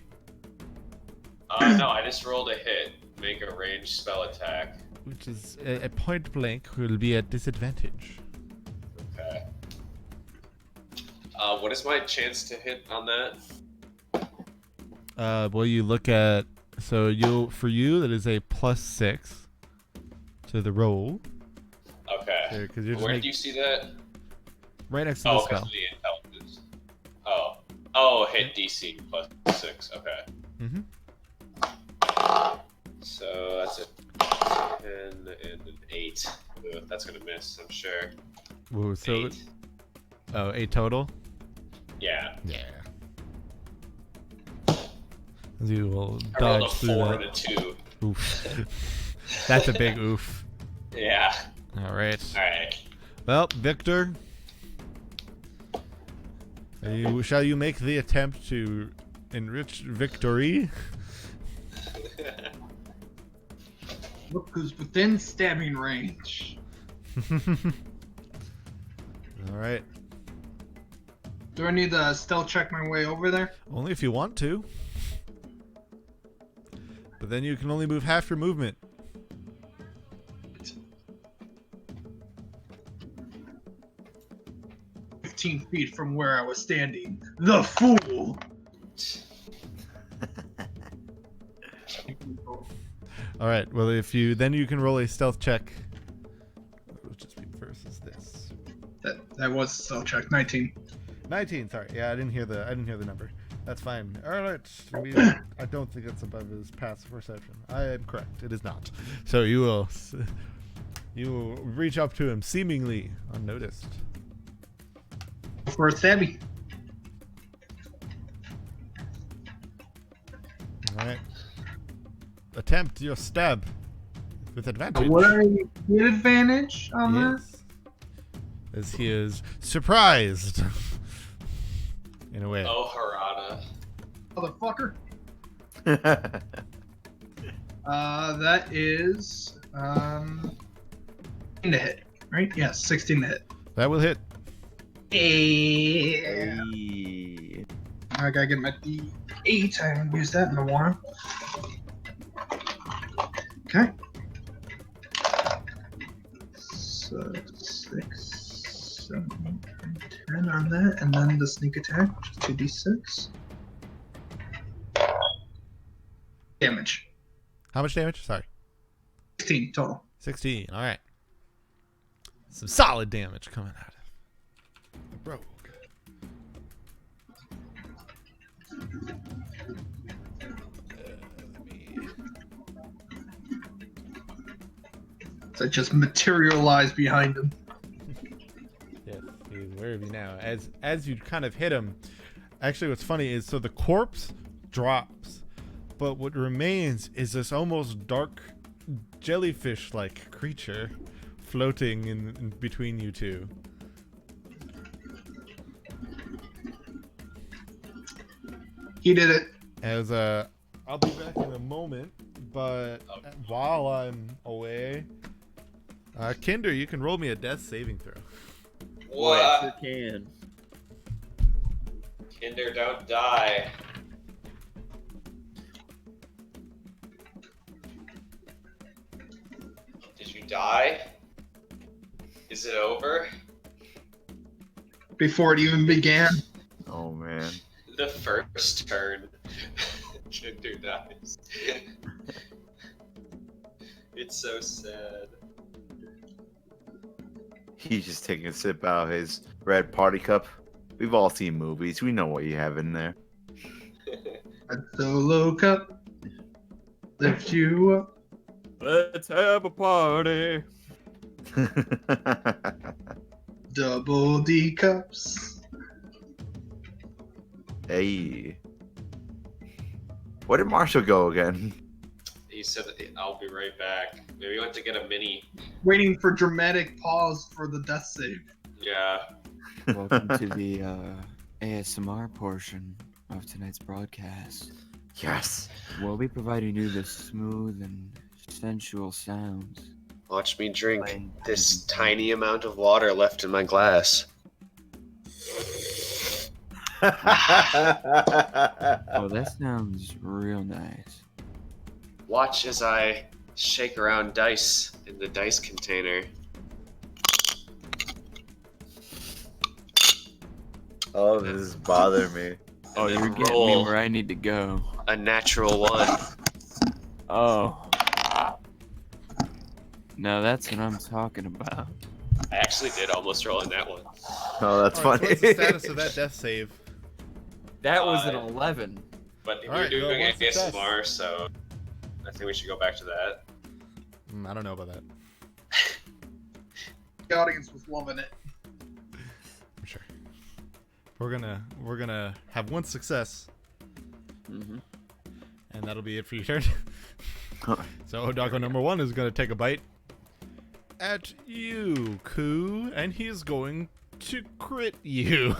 No, I just rolled a hit. Make a ranged spell attack. which is a point blank will be at disadvantage. Okay. What is my chance to hit on that? Well, you look at for you that is a +6 to the roll. Okay. So, 'cause you're just Where do you see that? right next to the Oh, spell. because of the intelligence. Oh, hit DC +6. Okay. Mm-hmm. So that's a 10 and an 8. Ugh, that's gonna miss, I'm sure. Whoa, so 8. 8 total. Yeah. Yeah. You will I rolled dodge a through 4 that. and a 2. Oof. That's a big oof. Yeah. All right. Alright. Well, Victor, shall you make the attempt to enrich victory? Look who's within stabbing range. All right. Do I need to stealth check my way over there? Only if you want to. But then you can only move half your movement. Feet from where I was standing. The fool! All right. Well, if you can roll a stealth check. Which is versus this. That was stealth check. 19. 19. Sorry. Yeah, I didn't hear the number. That's fine. All right. I don't think it's above his passive perception. I am correct. It is not. So you will reach up to him seemingly unnoticed. For a stabby. All right. Attempt your stab with advantage. Would I get advantage on that? Yes. As he is surprised. In a way. Oh, Harada. Motherfucker. That is 16 to hit, right? Yes, 16 to hit. That will hit. Yeah. Hey. I gotta get my D8. I haven't used that in a while. Okay. So 6, 7, 10 on that, and then the sneak attack, which is 2d6. Damage. How much damage? Sorry. 16 total. 16. All right. Some solid damage coming out of the rogue. So it just materialized behind him. Yes, he's aware of you now. As you kind of hit him, actually what's funny is so the corpse drops, but what remains is this almost dark jellyfish-like creature floating in between you two. He did it. As I'll be back in a moment, but while I'm away, Kinder, you can roll me a death saving throw. Boy, I sure What? can. Kinder, don't die. Did you die? Is it over? Before it even began. Oh man. The first turn, Kinder dies. It's so sad. He's just taking a sip out of his red party cup. We've all seen movies. We know what you have in there. A solo cup lift you up. Let's have a party. Double D cups. Hey. Where did Marshall go again? He said, I'll be right back. Maybe he went to get a mini. Waiting for dramatic pause for the death save. Yeah. Welcome to the ASMR portion of tonight's broadcast. Yes. We'll be providing you the smooth and sensual sounds. Watch me drink Playing this tiny amount of water left in my glass. Oh, that sounds real nice. Watch as I shake around dice in the dice container. Oh, this is bothering me. Oh, And then you're getting roll me where I need to go. a natural one. Oh. Now that's what I'm talking about. I actually did almost roll in that one. Oh, that's All right, so funny. what's the status of that death save? That was an 11. But All we're right, doing well, one success. ASMR, so I think we should go back to that. I don't know about that. The audience was loving it. I'm sure. We're gonna have one success, Mm-hmm. and that'll be it for your turn. So doggo number 1 is gonna take a bite at you, Koo, and he's going to crit you.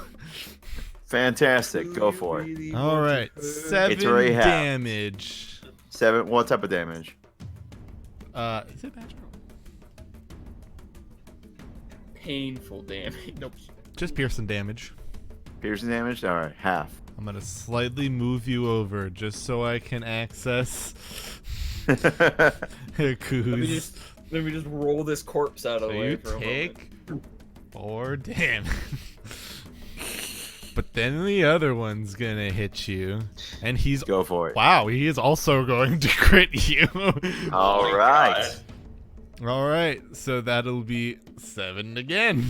Fantastic. Go for it. All right, 7 already half. damage. 7. What type of damage? Is it magical? Painful damage. Nope. Just piercing damage. Piercing damage? Alright, half. I'm gonna slightly move you over just so I can access Koo's. Let me just roll this corpse out of So the way you for a moment. take 4 damage. But then the other one's gonna hit you, and he's Go for it. wow, he is also going to crit you. Alright. All right, so that'll be 7 again.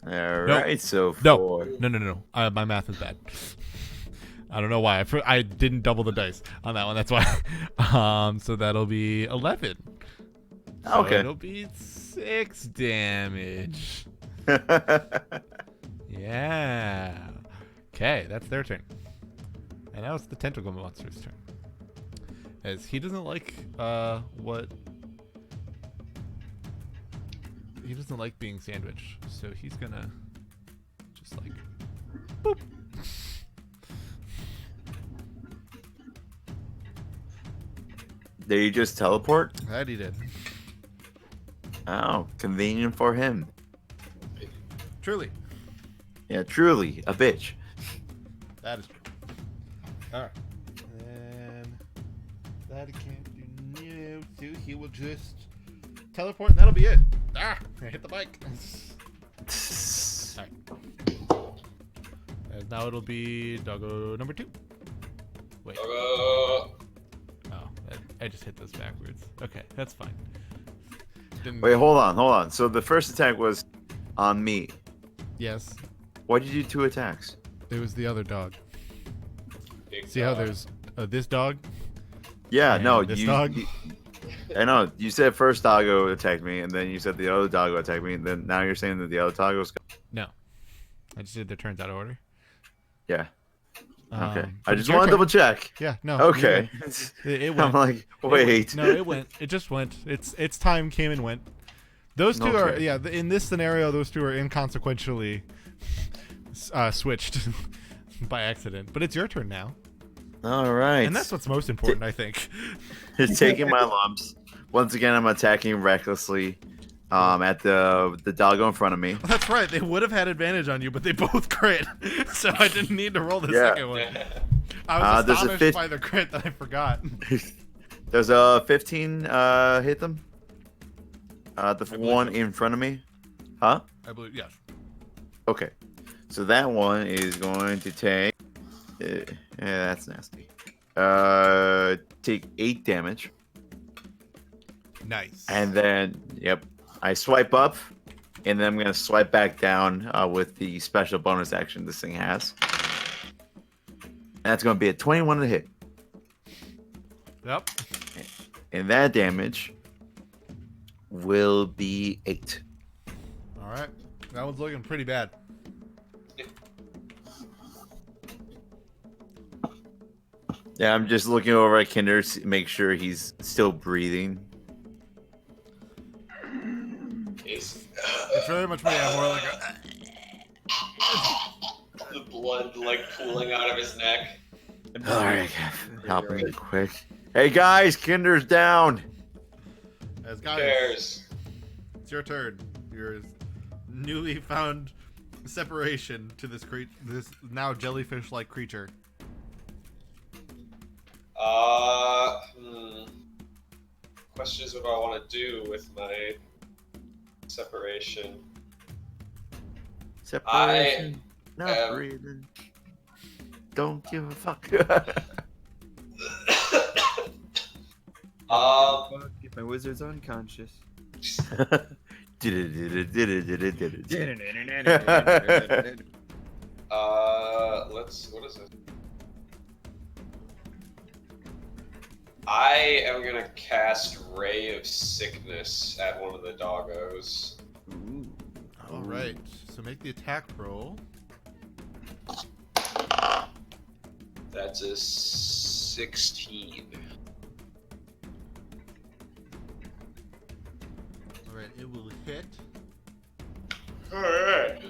Alright, so 4. No. My math is bad. I don't know why. I didn't double the dice on that one. That's why. So that'll be 11. So Okay. it'll be 6 damage. Yeah. Okay, that's their turn. And now it's the tentacle monster's turn. As he doesn't like he doesn't like being sandwiched, so he's gonna just like boop. Did he just teleport? That he did. Oh, convenient for him. Truly. Yeah, truly, a bitch. That is true. Alright. And that can't do no, so he will just teleport and that'll be it. Ah! I hit the bike. Alright. And now it'll be doggo number 2. Wait. Oh, I just hit those backwards. Okay, that's fine. Didn't... Wait, hold on. So the first attack was on me. Yes. Why did you do 2 attacks? It was the other dog. Big See how dog. there's this dog? Yeah, and no, this you, dog? I know. You said first doggo attacked me, and then you said the other doggo attacked me, and then now you're saying that the other doggo's. No. I just did their turns out of order. Yeah. Okay. I but just it's your want to turn. double check. Yeah, no. Okay. It I'm went. like, wait. No, it went. It just went. Its time came and went. Those two are Okay. in this scenario. Those two are inconsequentially switched by accident. But it's your turn now, All right. and that's what's most important, I think. It's taking my lumps. Once again, I'm attacking recklessly. At the doggo in front of me. That's right. They would have had advantage on you, but they both crit, so I didn't need to roll the Yeah. second one. I was there's a astonished by the crit that I forgot. There's a 15 hit them. The believe one so. in front of me. Huh? I believe yes. Okay. So that one is going to take. Yeah, that's nasty. Take 8 damage. Nice. And then, yep, I swipe up, and then I'm gonna swipe back down with the special bonus action this thing has. And that's gonna be a 21 to hit, Yep. and that damage will be 8. All right. That one's looking pretty bad. Yeah, I'm just looking over at Kinder to make sure he's still breathing. It's very much more like a. the blood like pooling out of his neck. All right, help me quick. Hey guys, Kinder's down. As Who guys, cares? it's your turn. Your newly found separation to this this now jellyfish-like creature. Question is what I want to do with my separation. Separation. Not am- breathing. Don't give a fuck. If my wizard's unconscious. What is it? I am gonna cast Ray of Sickness at one of the doggos. Ooh. All right. So make the attack roll. That's a 16. All right. It will hit. Alright.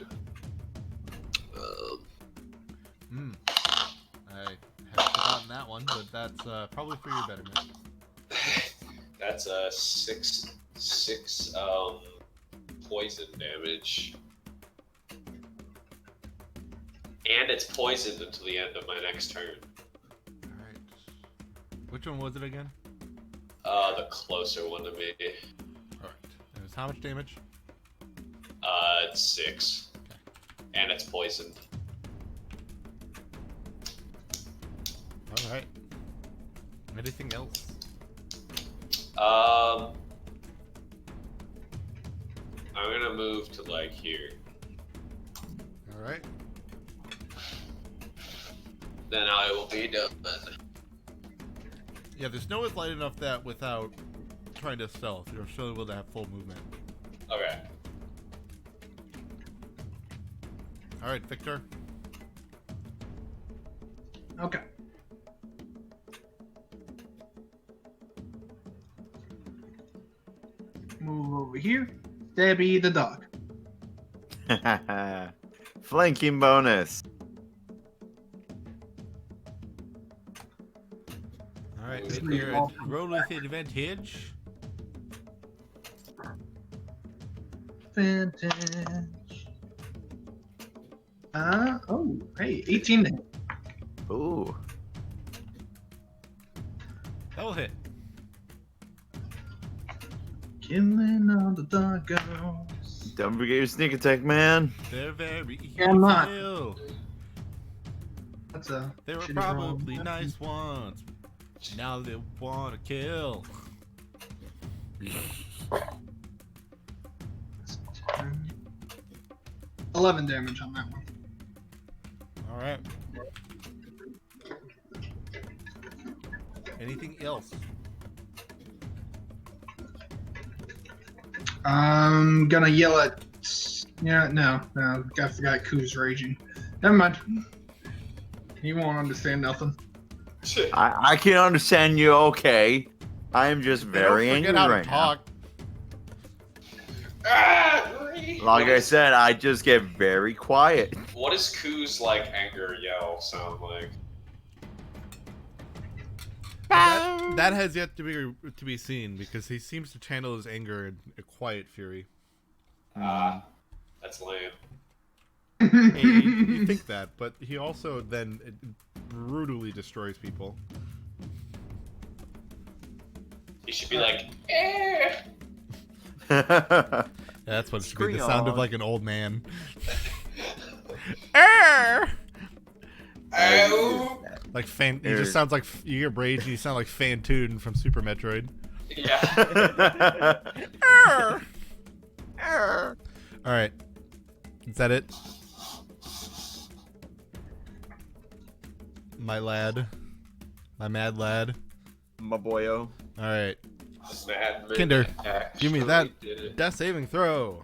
I had forgotten that one, but that's probably for your betterment. That's a 6 poison damage. And it's poisoned until the end of my next turn. All right. Which one was it again? The closer one to me. All right. And it's how much damage? It's 6. Okay. And it's poisoned. All right. Anything else? I'm gonna move to like here. All right. Then I will be done. Yeah, the snow is light enough that without trying to stealth, you're still able to have full movement. Okay. All right, Victor. Okay. Move over here. Debbie the dog. Flanking bonus. All right, This Victor, is all- roll with advantage. Vintage. Oh, hey, 18 to hit. Ooh. That will hit. Killing all the doggos. Don't forget your sneak attack, man. They're very easy Yeah, I'm not. to kill. That's a. They were shitty roll. probably nice once. Now they want to kill. 10, 11 damage on that one. All right. Anything else? I'm gonna yell at. Yeah, no. I forgot Koo's raging. Never mind. He won't understand nothing. I can understand you. Okay, I am just very Don't angry forget how to right talk. Like I said, I just get very quiet. What does Koo's like anger yell sound like? That has yet to be seen because he seems to channel his anger in a quiet fury. That's lame. You think that, but he also then brutally destroys people. He should be like, eh. That's what it should be. The sound of like an old man. Oh. Like Fan. He just sounds like you hear Rage and you sound like Fantoon from Super Metroid. Yeah. All right, is that it? My lad, my mad lad. My boyo. All right, Mad Kinder, actually give me that did it. death saving throw.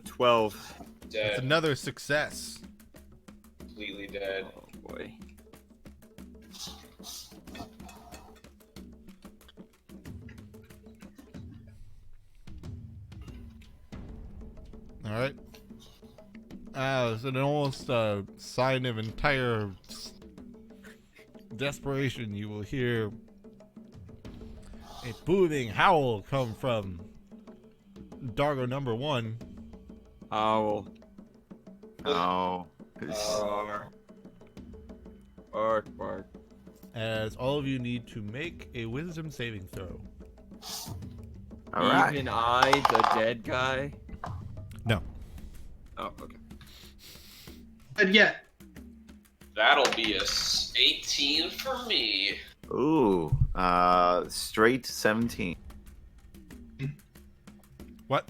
12. Dead. It's another success. Completely dead. Oh boy. All right. It's an almost sign of entire desperation. You will hear a booming howl come from Dargo number 1. Owl. Oh. Bark, bark. As all of you need to make a wisdom saving throw. All right. Even I, the dead guy? No. Oh, okay. But yet, That'll be a 18 for me. Ooh. Straight 17. What?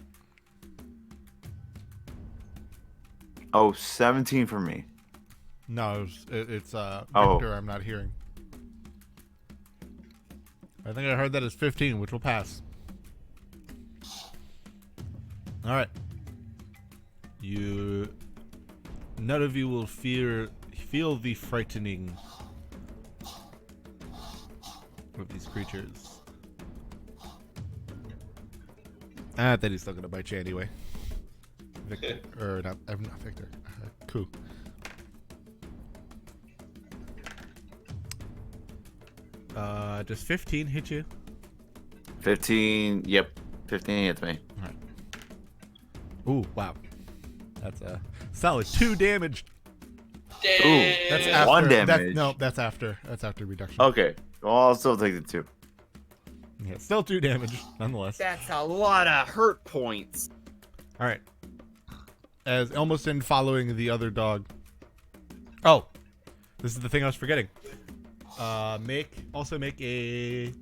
Oh, 17 for me. No, it's Victor. Oh. I'm not hearing. I think I heard that as 15, which will pass. All right. None of you will feel the frightening of these creatures. Then he's still gonna bite you anyway. Victor, or not? I'm not Victor. Cool. Does 15 hit you? 15. Yep. 15 hits me. All right. Ooh, wow. That's a solid 2 damage. Ooh, That's Damn. after. 1 That's, damage. no, that's after. That's after reduction. Okay. Well, I'll still take the 2. Yeah, still 2 damage, nonetheless. That's a lot of hurt points. All right. As almost in following the other dog. Oh, this is the thing I was forgetting. Make a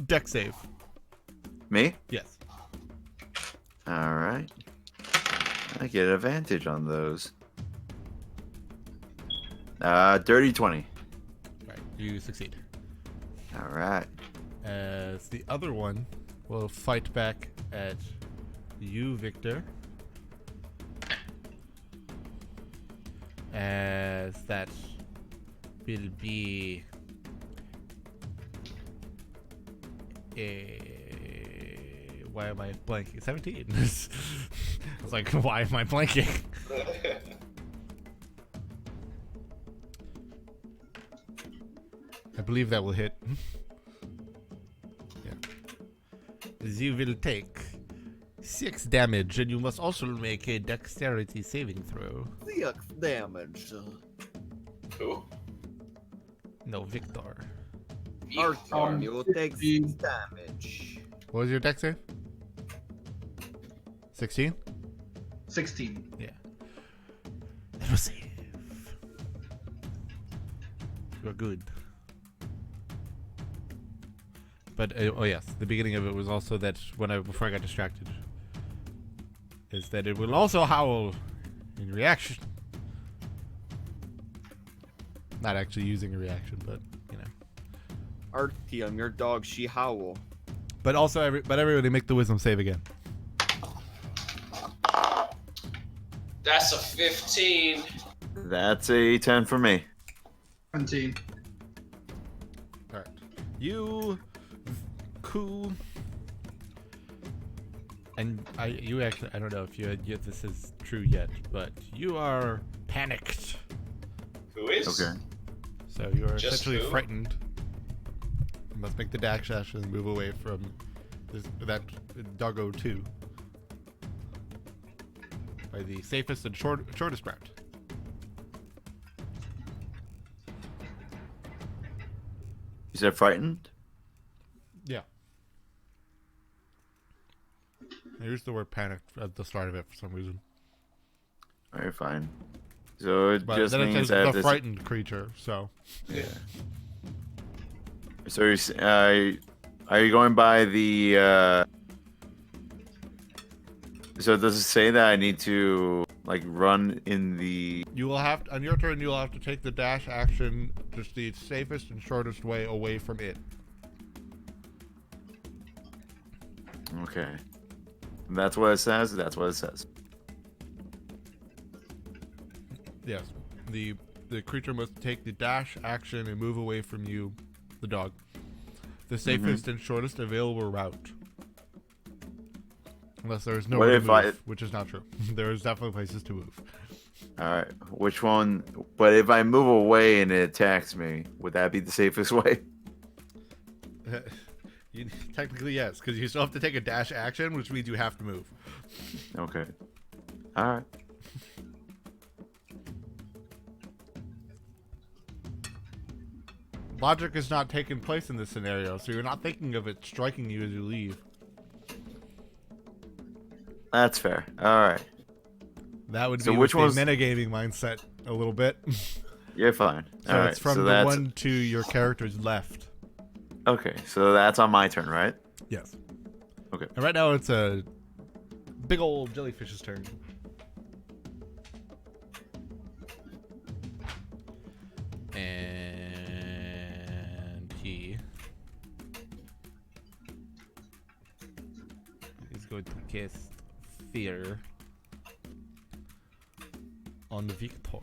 deck save. Me? Yes. All right. I get advantage on those. Dirty 20. Right, you succeed. All right. As the other one will fight back at you, Victor. As that will be a... Why am I blanking? 17. I was like, why am I blanking? I believe that will hit. Yeah. You will take 6 damage, and you must also make a dexterity saving throw. 6 damage. Who? No, Victor. Artyom, you will take 6 damage. What was your dex save? 16? 16. Yeah. That was save. You're good. But oh yes, the beginning of it was also that before I got distracted, is that it will also howl in reaction. Not actually using a reaction, but you know. Artyom, your dog, she howl. But also, everybody make the wisdom save again. That's a 15. That's a 10 for me. 17. All right. You, cool. And you actually, I don't know if this is true yet, but you are panicked. Who is? Okay. So you are Just essentially who? frightened. You must make the dash action and move away from that doggo 2 by the safest and shortest route. You said frightened? Yeah. I used the word panicked at the start of it for some reason. Alright, fine. So it But just then it means says that the frightened creature, so. Yeah. So are you going by the? So does it say that I need to like run in the? You will have on your turn. You will have to take the dash action, just the safest and shortest way away from it. Okay. That's what it says. That's what it says. Yes, the creature must take the dash action and move away from you, the dog. The safest and shortest available route. Unless there is What nowhere to if move, which is not true. There is definitely places to move. All right. Which one? But if I move away and it attacks me, would that be the safest way? Technically, yes, because you still have to take a dash action, which means you have to move. Okay. All right. Logic is not taking place in this scenario, so you're not thinking of it striking you as you leave. That's fair. All right. That would So be which with one's- the metagaming mindset a little bit. You're fine. So All right. it's from so the that's one to your character's left. okay. So that's on my turn, right? Yes. Okay. And right now it's a big old jellyfish's turn. And he's going to cast Fear on the Victor.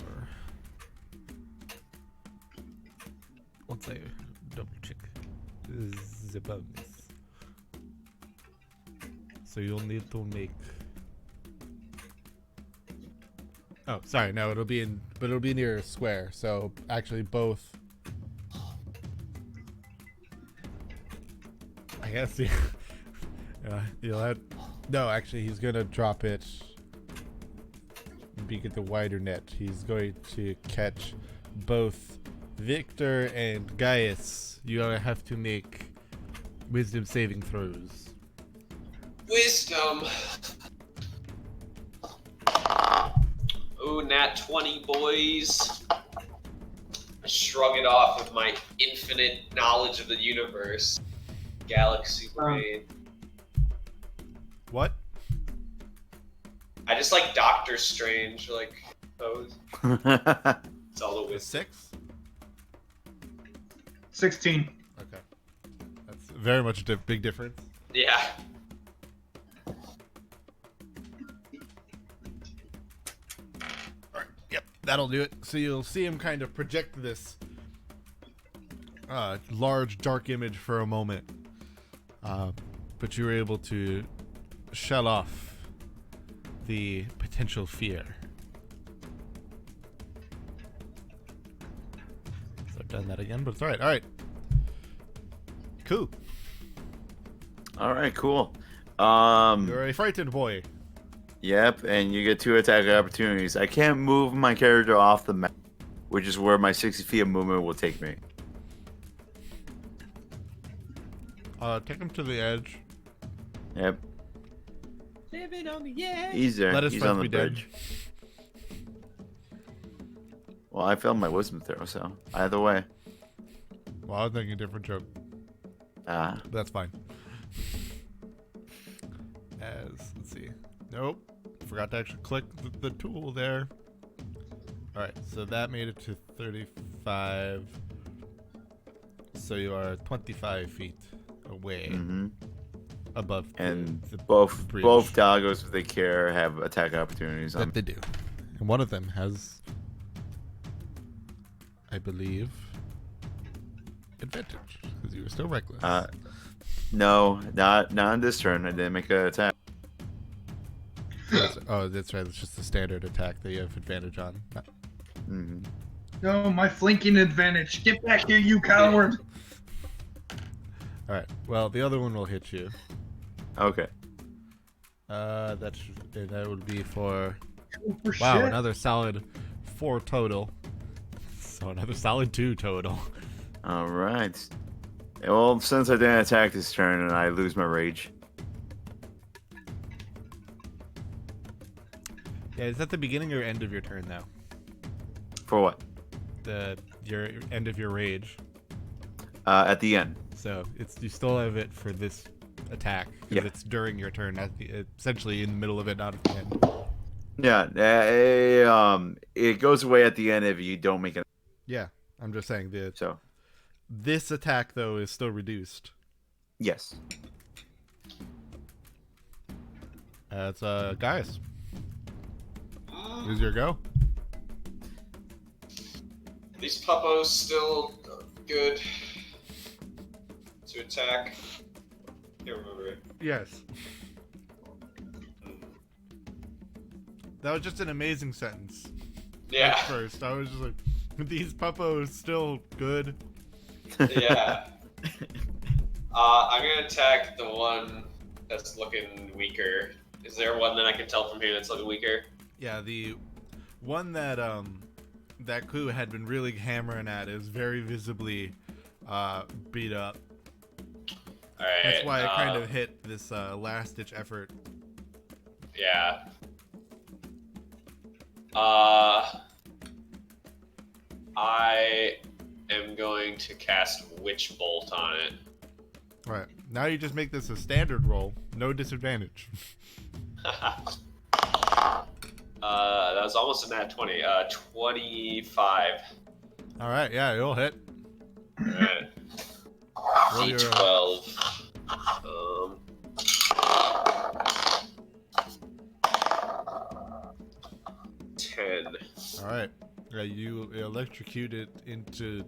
Once I double check the bonus. So you'll need to make. Oh, sorry. No, it'll be near a square. So actually, both. I guess you'll have. No, actually, he's gonna drop it. Get the wider net. He's going to catch both Victor and Gaius. You have to make wisdom saving throws. Wisdom. Ooh, nat 20, boys. I shrug it off with my infinite knowledge of the universe. Galaxy brain. What? I just like Doctor Strange, like pose. It's all the A wisdom. 6? 16. Okay. That's very much a big difference. Yeah. Alright, yep, that'll do it. So you'll see him kind of project this large, dark image for a moment. But you were able to shell off the potential fear. So I've done that again, but it's alright. Alright. Cool. All right, cool. You're a frightened boy. Yep, and you get 2 attack opportunities. I can't move my character off the map, which is where my 60 feet of movement will take me. Take him to the edge. Yep, Living on the edge. he's there. Let his He's friends on the be dead. bridge. Well, I failed my wisdom throw, so either way. Well, I was thinking a different joke. Ah, That's fine. Let's see. Nope. Forgot to actually click the tool there. Alright, so that made it to 35. So you are 25 feet away. mm-hmm. above. And the both bridge. doggos, if they care, have attack opportunities. That they do. And one of them has, I believe, advantage because you were still reckless. No, not on this turn. I didn't make an attack. Oh, that's right. It's just the standard attack that you have advantage on. Mm-hmm. No, my flanking advantage. Get back here, you coward. All right. Well, the other one will hit you. Okay. That would be for For wow, shit. another solid 4 total. So another solid 2 total. All right. Well, since I didn't attack this turn, and I lose my rage. Yeah, is that the beginning or end of your turn now? For what? Your end of your rage. At the end. So you still have it for this attack because it's during your turn, essentially in the middle of it, not at the end. Yeah. It goes away at the end if you don't make it. Yeah, I'm just saying So. this attack though is still reduced. Yes. It's Gaius. Who's your go? These puppos still good to attack. Can't remember it. Yes. That was just an amazing sentence. Yeah. At first, I was just like, these puppos still good. Yeah. I'm gonna attack the one that's looking weaker. Is there one that I can tell from here that's looking weaker? Yeah, the one that that Ku had been really hammering at is very visibly beat up. Alright. That's why I kind of hit this last-ditch effort. Yeah. I am going to cast Witch Bolt on it. Right. Now you just make this a standard roll. No disadvantage. That was almost a nat 20. 25. Alright, yeah, it'll hit. Alright. Roll your, D12. 10. Alright. Yeah, you electrocute it into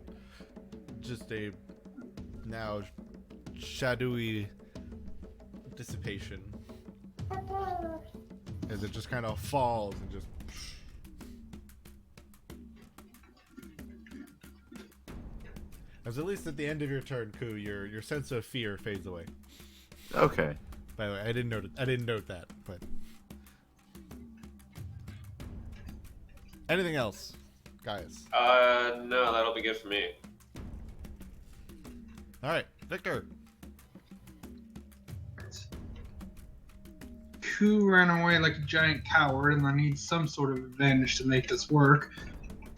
just a now shadowy dissipation. As it just kind of falls and just... As at least at the end of your turn, Ku, your sense of fear fades away. Okay. By the way, I didn't note that, but... Anything else, guys? No, that'll be good for me. Alright, Victor. Ku ran away like a giant coward, and I need some sort of advantage to make this work.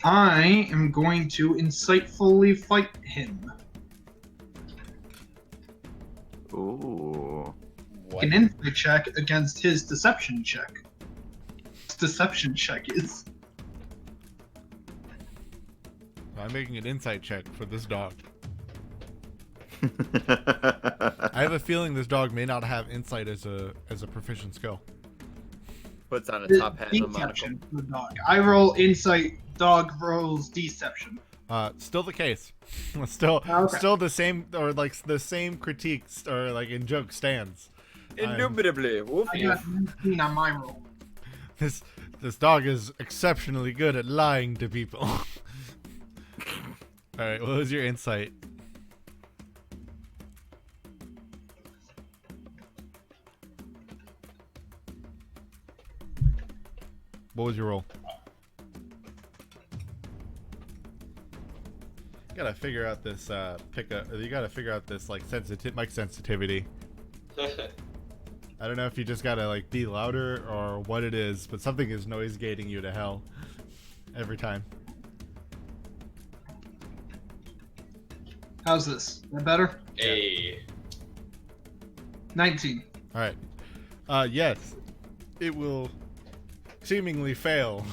I am going to insightfully fight him. Ooh. What? An insight check against his deception check. His deception check is. I'm making an insight check for this dog. I have a feeling this dog may not have insight as a proficient skill. Puts on a top hat and a monocle. Deception for the dog. I roll insight, dog rolls deception. Still the case. Still Okay. still the same, or like the same critiques or like in joke stands. Indubitably. Woof, I got woof. 19 on my roll. This dog is exceptionally good at lying to people. Alright, what was your insight? What was your roll? You gotta figure out this you gotta figure out this like mic sensitivity. I don't know if you just gotta like be louder or what it is, but something is noise gating you to hell every time. How's this? Is that better? Hey. 19. Alright. Yes. It will seemingly fail.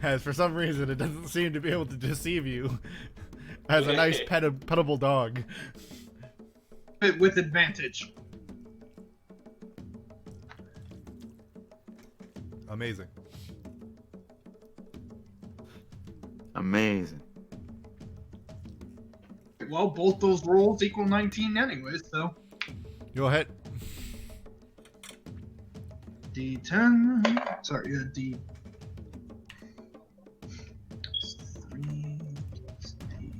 As for some reason it doesn't seem to be able to deceive you as a nice petable dog. With advantage. Amazing. Amazing. Well, both those rolls equal 19 anyway, so. Go ahead. D10. Sorry, D. 3 plus D.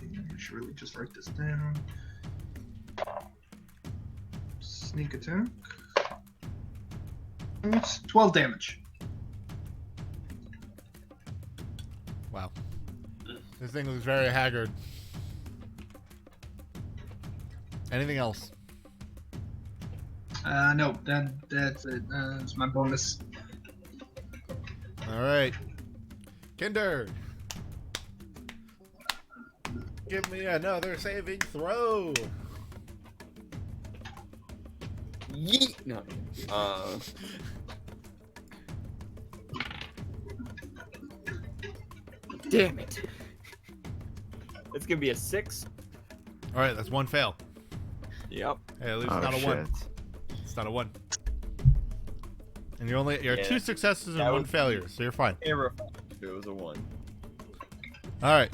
I should really just write this down. Sneak attack. It's 12 damage. Wow. This thing looks very haggard. Anything else? No, that's it. That's my bonus. All right. Kinder. Give me another saving throw. Yeet. No. Damn it. It's gonna be a 6. All right, that's one fail. Yep. Hey, at least Oh, it's not a shit. 1. It's not a 1. And you're Yeah. 2 successes and That 1 would- failure, so you're fine. Terrifying if it was a 1. All right.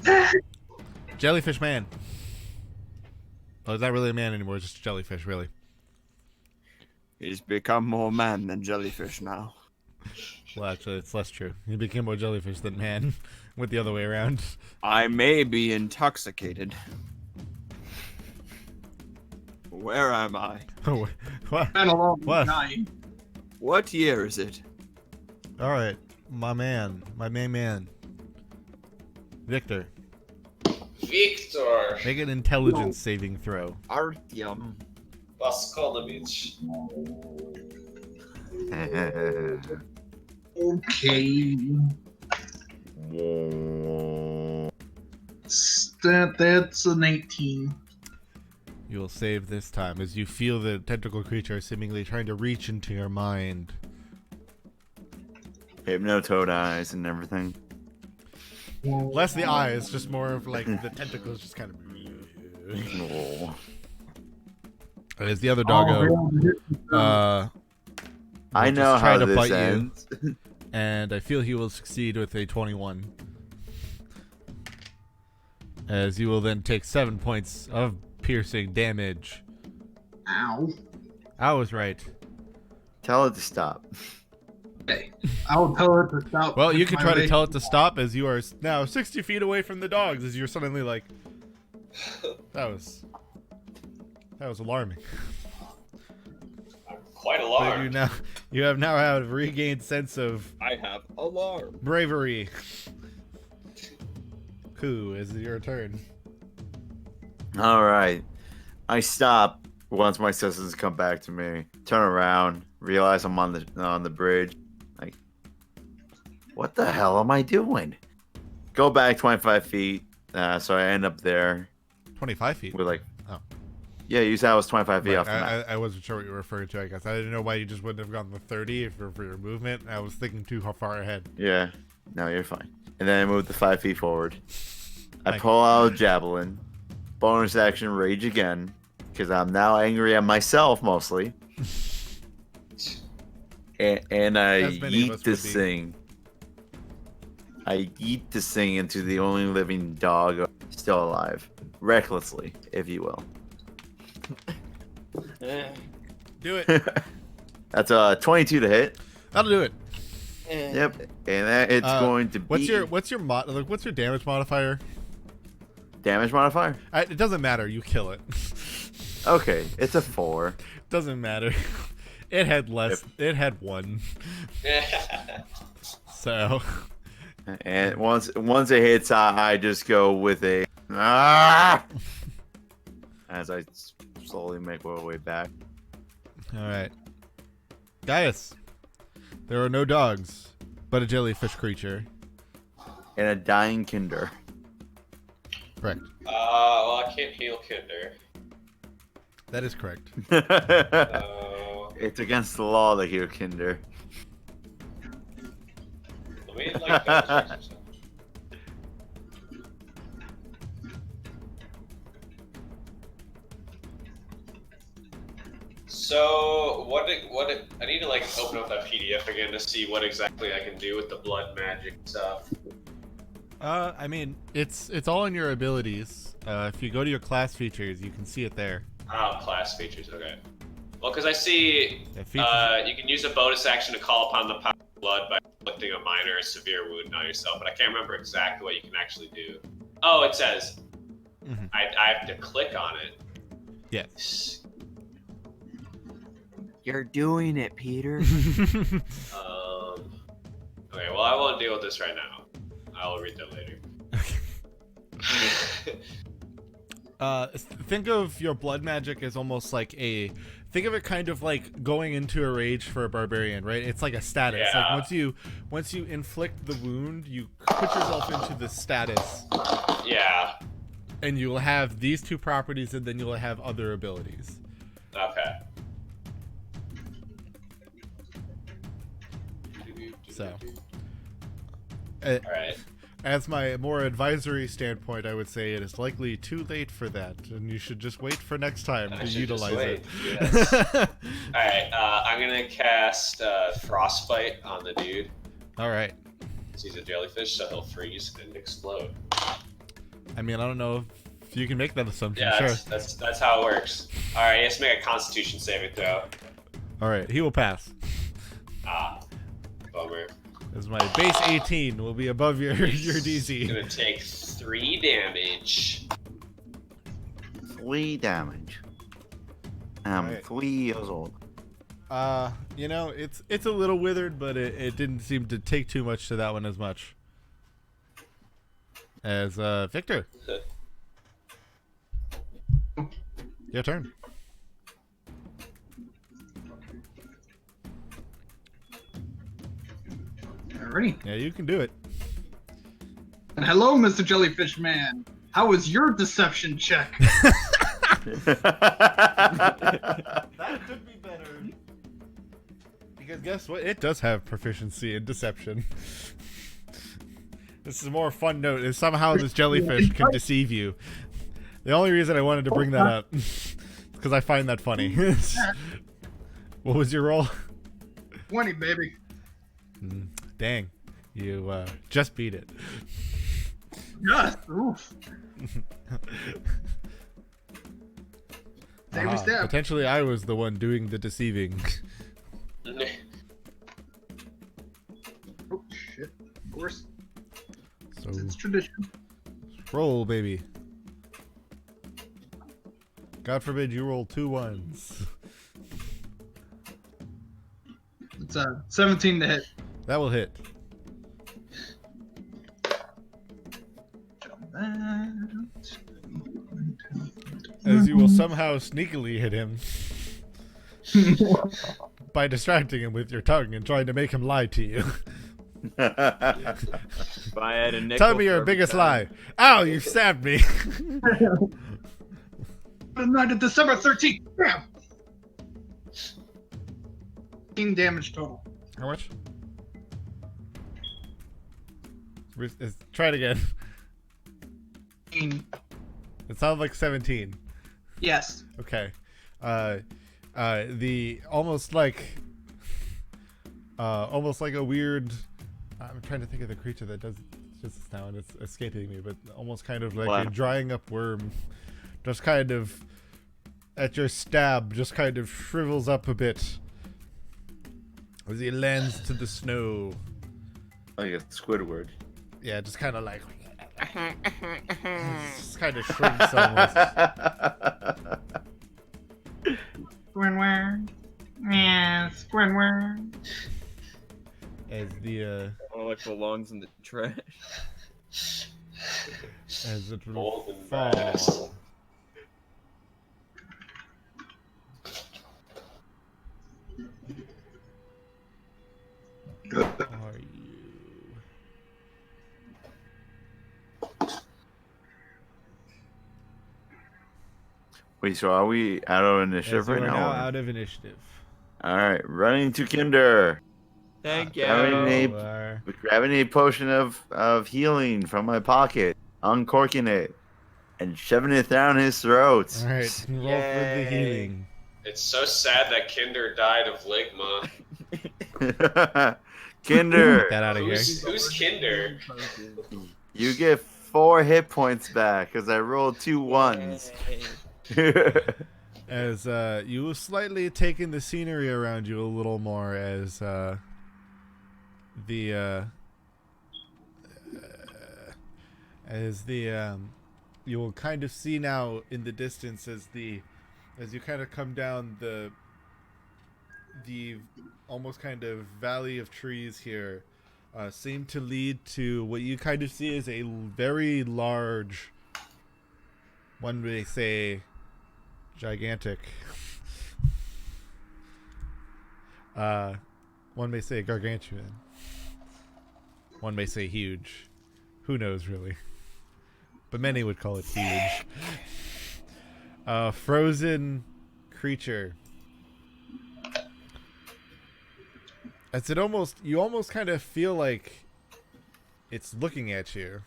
Jellyfish man. Oh, is that really a man anymore? It's just a jellyfish, really. He's become more man than jellyfish now. Well, actually, it's less true. He became more jellyfish than man, with the other way around. I may be intoxicated. Where am I? Oh, what? And along What? dying. What year is it? All right, my main man, Victor. Victor Make an intelligence saving throw. Artyom. Vaskonovich. Okay. That's an 18. You will save this time as you feel the tentacle creature seemingly trying to reach into your mind. Hypnotoad eyes and everything. Less the eyes, just more of like the tentacles just kind of. Oh. As the other doggo, I will know just try how to this bite ends. and I feel he will succeed with a 21. As you will then take 7 points of piercing damage. Ow. I was right. Tell it to stop. Okay. I'll tell it to stop. Well, you with can my try to way. tell it to stop as you are now 60 feet away from the dogs. As you're suddenly like, that was alarming. I'm quite But alarmed. you have now had a regained sense of I have alarm. bravery. Coup, is it your turn? All right. I stop once my senses come back to me. Turn around, realize I'm on the bridge. Like, what the hell am I doing? Go back 25 feet. So I end up there 25 feet. with like. Oh. Yeah, you said I was 25 feet Right, off the map. I wasn't sure what you were referring to, I guess. I didn't know why you just wouldn't have gone the 30 for your movement. I was thinking too far ahead. Yeah. No, you're fine. And then I move the 5 feet forward. I Thank pull out a javelin. Bonus action, rage again. Because I'm now angry at myself mostly. And I As many of us yeet this would be. thing. I yeet this thing into the only living dog still alive. Recklessly, if you will. Do it. That's a 22 to hit. That'll do it. Yep. And that it's going to be... What's your damage modifier? damage modifier? It doesn't matter. You kill it. Okay, it's a 4. Doesn't matter. It had less. It had 1. So. And once it hits, I just go with a ah! As I slowly make my way back. All right. Gaius. There are no dogs, but a jellyfish creature. And a dying Kinder. Correct. Well, I can't heal Kinder. That is correct. It's against the law to heal Kinder. Let me like double check some stuff. So I need to like open up that PDF again to see what exactly I can do with the blood magic stuff. I mean, it's all in your abilities. If you go to your class features, you can see it there. Oh, class features. Okay. Well, because I see The features- you can use a bonus action to call upon the power of blood by inflicting a minor or severe wound on yourself, but I can't remember exactly what you can actually do. Oh, it says Mhm. I have to click on it. Yes. You're doing it, Peter. Okay, well, I won't deal with this right now. I'll read that later. Think of your blood magic as almost like think of it kind of like going into a rage for a barbarian, right? It's like a status. Yeah. Like once you inflict the wound, you put yourself into the status, Yeah. and you'll have these two properties, and then you'll have other abilities. Okay. So, All right. as my more advisory standpoint, I would say it is likely too late for that, and you should just wait for next time I to should just utilize wait. it. Yes. All right. I'm gonna cast frostbite on the dude. All right. He's a jellyfish, so he'll freeze and explode. I mean, I don't know if you can make that assumption. Yeah, Sure. that's how it works. All right, he has to make a Constitution saving throw. All right, he will pass. Ah, bummer. As my base 18 will be above your He's DC. gonna take 3 damage. 3 damage. I'm Alright. 3 years old. You know, it's a little withered, but it didn't seem to take too much to that one as much. As Victor, your turn. Alrighty. Yeah, you can do it. And hello, Mr. Jellyfish Man. How was your deception check? That could be better. Because guess what? It does have proficiency in deception. This is a more fun note. Is somehow this jellyfish can deceive you. The only reason I wanted to bring that up is because I find that funny. What was your roll? 20, baby. Dang, you just beat it. Yes. Oof. Stabby Aha, stab. potentially I was the one doing the deceiving. Oh shit. Of course. So It's tradition. roll, baby. God forbid you roll 2 1s. It's 17 to hit. That will hit. As you will somehow sneakily hit him by distracting him with your tongue and trying to make him lie to you. If I had a nickel Tell me for your every biggest time- lie. Ow, you stabbed me. The night of December 13th. Bam! 15 damage total. How much? Try it again. 15. It sounds like 17. Yes. Okay. The almost like a weird. I'm trying to think of the creature that does just now, and it's escaping me. But almost kind of like a Wow. drying up worm, just kind of at your stab, just kind of shrivels up a bit as he lands to the snow. Like a Squidward. Yeah, just kind of like. Just kind of shrinks almost. Squidward. Yeah, Squidward. As the Oh, like belongs in the trash. as it Old and falls. badass. Are you? Wait, so are we out of initiative As you right are now? now or- out of initiative. Alright, running to Kinder. Thank you. Grabbing You are- grabbing a potion of healing from my pocket, uncorking it, and shoving it down his throat. All right, roll for the Yay. healing. It's so sad that Kinder died of Ligma. Kinder, Get out of here. Who's Kinder? you get 4 hit points back because I rolled 2 ones. As you slightly taking the scenery around you a little more as you will kind of see now in the distance as you kind of come down the almost kind of valley of trees here seem to lead to what you kind of see as a very large, one may say gigantic, one may say gargantuan, one may say huge, who knows really, but many would call it huge. Frozen creature. As you almost kind of feel like it's looking at you.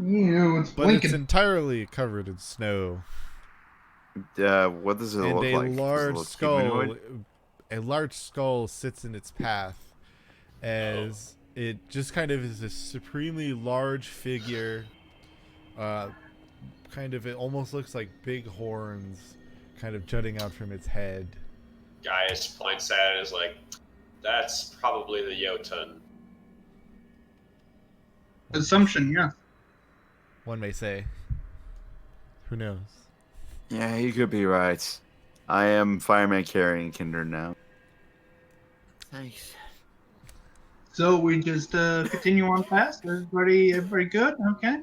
Ew, it's But blinking. it's entirely covered in snow. What does it And look a like? Does it large look skull, humanoid? a large skull sits in its path, as it just kind of is a supremely large figure. It almost looks like big horns, kind of jutting out from its head. Gaius points at it and is like, that's probably the Jotun. Assumption, yeah. One may say. Who knows? Yeah, you could be right. I am fireman carrying Kinder now. Nice. So we just continue on past. Everybody good? Okay.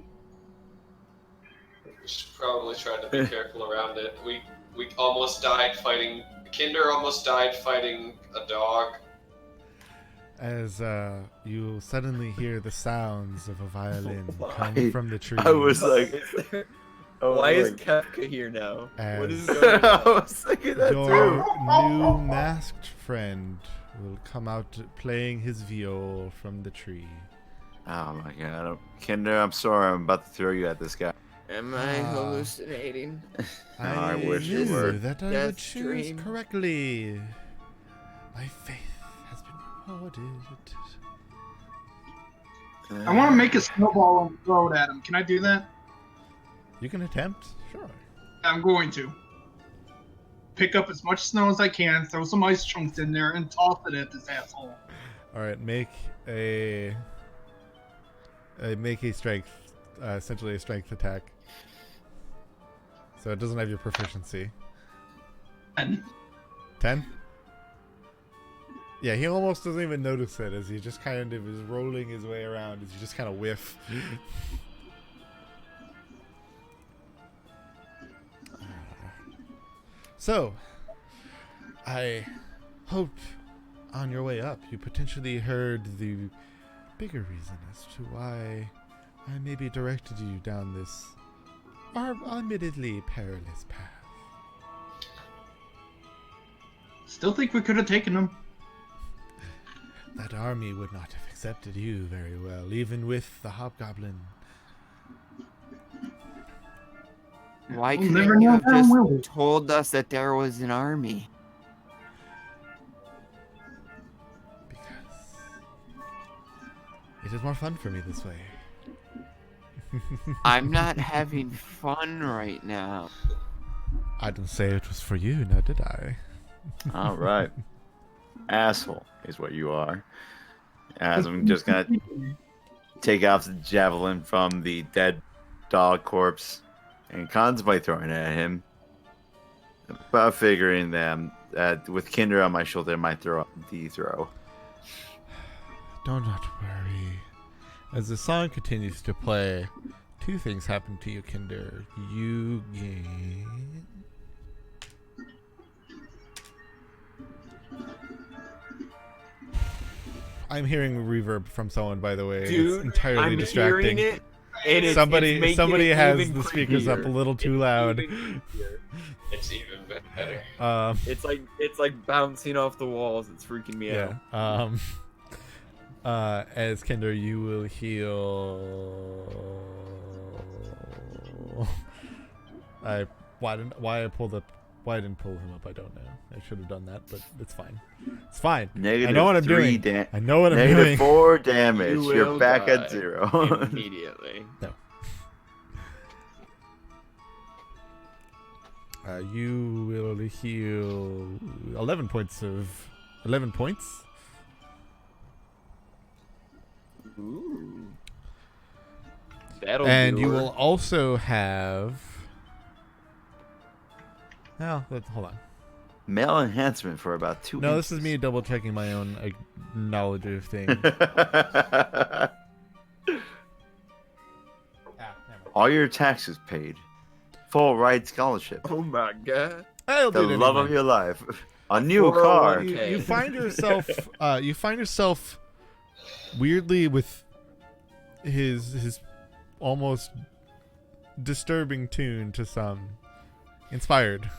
We should probably try to be careful around it. We almost died fighting. Kinder almost died fighting a dog. As you suddenly hear the sounds of a violin Why? coming from the trees. I was like, Why is Kefka here now? What is As going I on? was thinking that your too. new masked friend will come out playing his viol from the tree. Oh my god, Kinder, I'm sorry, I'm about to throw you at this guy. Am I hallucinating? I wish you knew were. that I would Death choose dream. correctly. My faith has been rewarded. I want to make a snowball and throw it at him. Can I do that? You can attempt, sure. I'm going to. Pick up as much snow as I can, throw some ice chunks in there, and toss it at this asshole. All right, make a strength, essentially a strength attack. So it doesn't have your proficiency. And 10? Yeah, he almost doesn't even notice it as he just kind of is rolling his way around as you just kind of whiff. So, I hope on your way up you potentially heard the bigger reason as to why I maybe directed you down this admittedly perilous path. still think we could have taken him. That army would not have accepted you very well, even with the hobgoblin. Why We'll couldn't never you know have that, just will we? told us that there was an army? Because it is more fun for me this way. I'm not having fun right now. I didn't say it was for you, now did I? All right. Asshole is what you are. As I'm just gonna take out the javelin from the dead dog corpse and contemplate throwing it at him. But figuring that with Kinder on my shoulder, I might throw up the throw. Do not worry. As the song continues to play, two things happen to you, Kinder. You gain... I'm hearing reverb from someone, by the way. Dude, it's entirely I'm distracting. hearing it. And it's Somebody making it has even the speakers up a creepier. little too It's loud. even creepier. It's even better. It's like bouncing off the walls. It's freaking me Yeah. out. As Kinder, you will heal. Why I pulled up Why I didn't pull him up, I don't know. I should have done that, but it's fine. It's fine. Negative I know what I'm 3 doing. I know what I'm Negative doing. 4 damage. You You're will back die at 0. immediately. No. You will heal 11 points. Ooh. That'll And do you her. will also have... Oh, hold on. Male enhancement for about 2 No, this is me double checking my own knowledge of things. All your taxes paid. Full ride scholarship. Oh my god. I'll The do it love anyway. of your life. A new 401k. car. You find yourself weirdly with his almost disturbing tune to some inspired.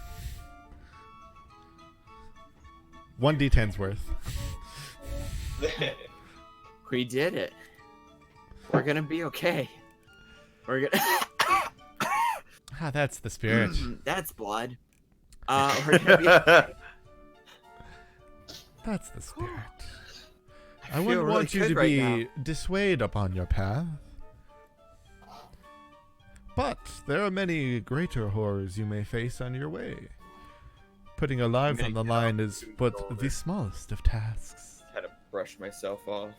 1d10's worth. We did it. We're gonna be okay. We're gonna. Ah, that's the spirit. That's blood. We're gonna be okay. That's the spirit. I feel wouldn't really want you good to right be now. dissuaded upon your path. But there are many greater horrors you may face on your way. Putting your lives on the line is but the smallest of tasks. Had to brush myself off.